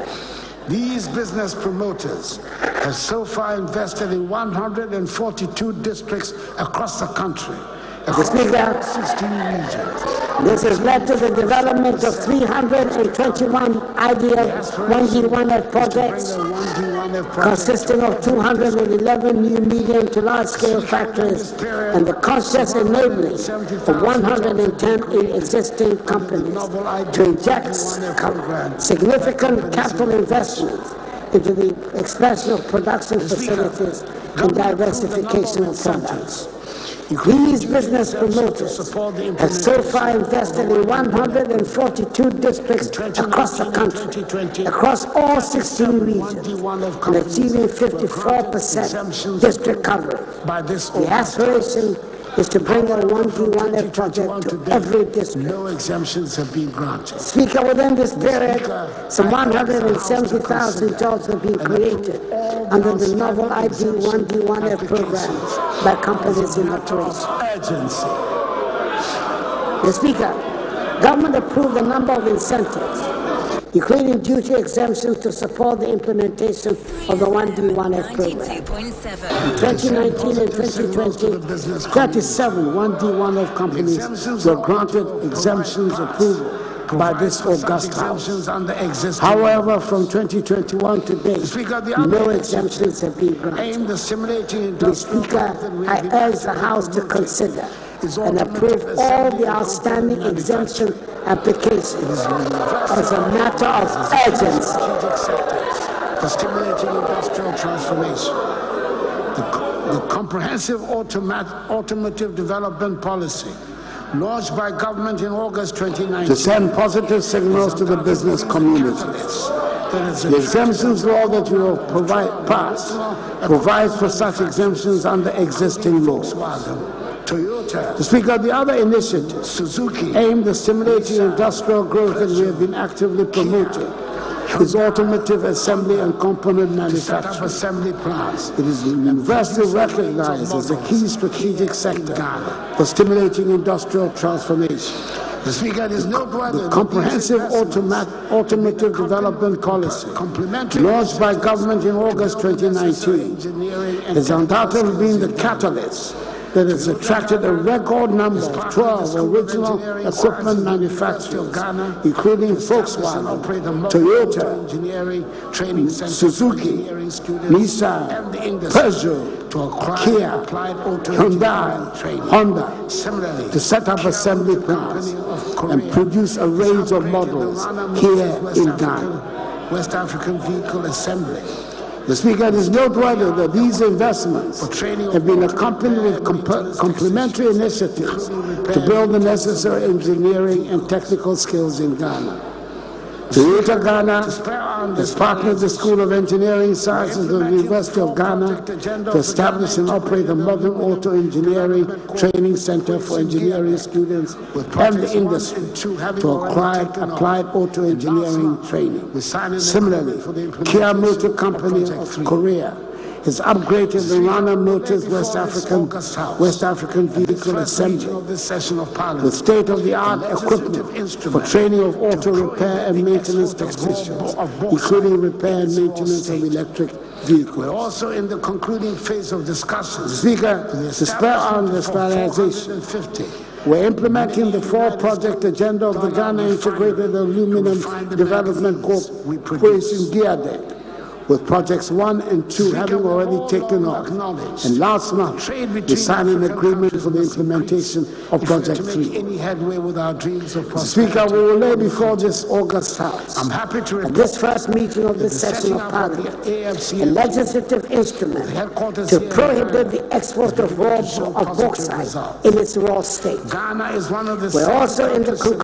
These business promoters have so far invested in 142 districts across the country. Mr. Speaker, this has led to the development of 321 ideal 1G1F projects consisting of 211 new medium to large-scale factories and the conscious enabling of 110 existing companies to inject significant capital investments into the expansion of production facilities and diversification of products. These business promoters have so far invested in 142 districts across the country, across all 16 regions, and achieving 54% district coverage. The aspiration is to bring a 1G1F project to every district. No exemptions have been granted. Speaker, within this period, some 170,000 jobs have been created under the novel ID 1G1F programs by companies in operation. The Speaker, government approved a number of incentives, including duty exemptions to support the implementation of the 1D1F program. In 2019 and 2020, 37 1D1F companies were granted exemptions approved by this august House. However, from 2021 to date, no exemptions have been granted. The Speaker, I urge the House to consider and approve all the outstanding exemption applications as a matter of urgency. For stimulating industrial transformation, the comprehensive automotive development policy launched by government in August 2019 to send positive signals to the business community. The exemptions law that you have passed provides for such exemptions under existing laws. Toyota, the Speaker, the other initiatives Suzuki, aimed at stimulating industrial growth that we have been actively promoting is automotive assembly and component manufacturing. Assembly plants. It is universally recognized as a key strategic sector for stimulating industrial transformation. The Speaker, is no the comprehensive automotive development policy launched by government in August 2019 has undoubtedly been the catalyst that has attracted a record number of 12 original equipment manufacturers, including Volkswagen, Toyota, Suzuki, Nissan, Peugeot, Kia, Hyundai, Honda, to set up assembly plants and produce a range of models here in Ghana. West African Vehicle Assembly. The Speaker, it is noteworthy that these investments have been accompanied with complementary initiatives to build the necessary engineering and technical skills in Ghana. Toyota Ghana has partnered with the School of Engineering Sciences of the University of Ghana to establish and operate a modern auto engineering training center for engineering students and the industry to acquire applied auto engineering training. Similarly, Kia Motor Company of Korea has upgraded the Rana Motors West African Vehicle Assembly with state-of-the-art equipment for training of auto repair and maintenance technicians, including repair and maintenance of electric vehicles. We're also in the concluding phase of discussions. Speaker, to spur on industrialization, we're implementing the four-project agenda of the Ghana Integrated Aluminum Development Corporation GIADEC, with projects 1 and 2 having already taken off. And last month, we signed an agreement for the implementation of Project 3. Speaker, we will lay before this August House, at this first meeting of this session of Parliament, a legislative instrument to prohibit the export of bauxite in its raw state. We're also in the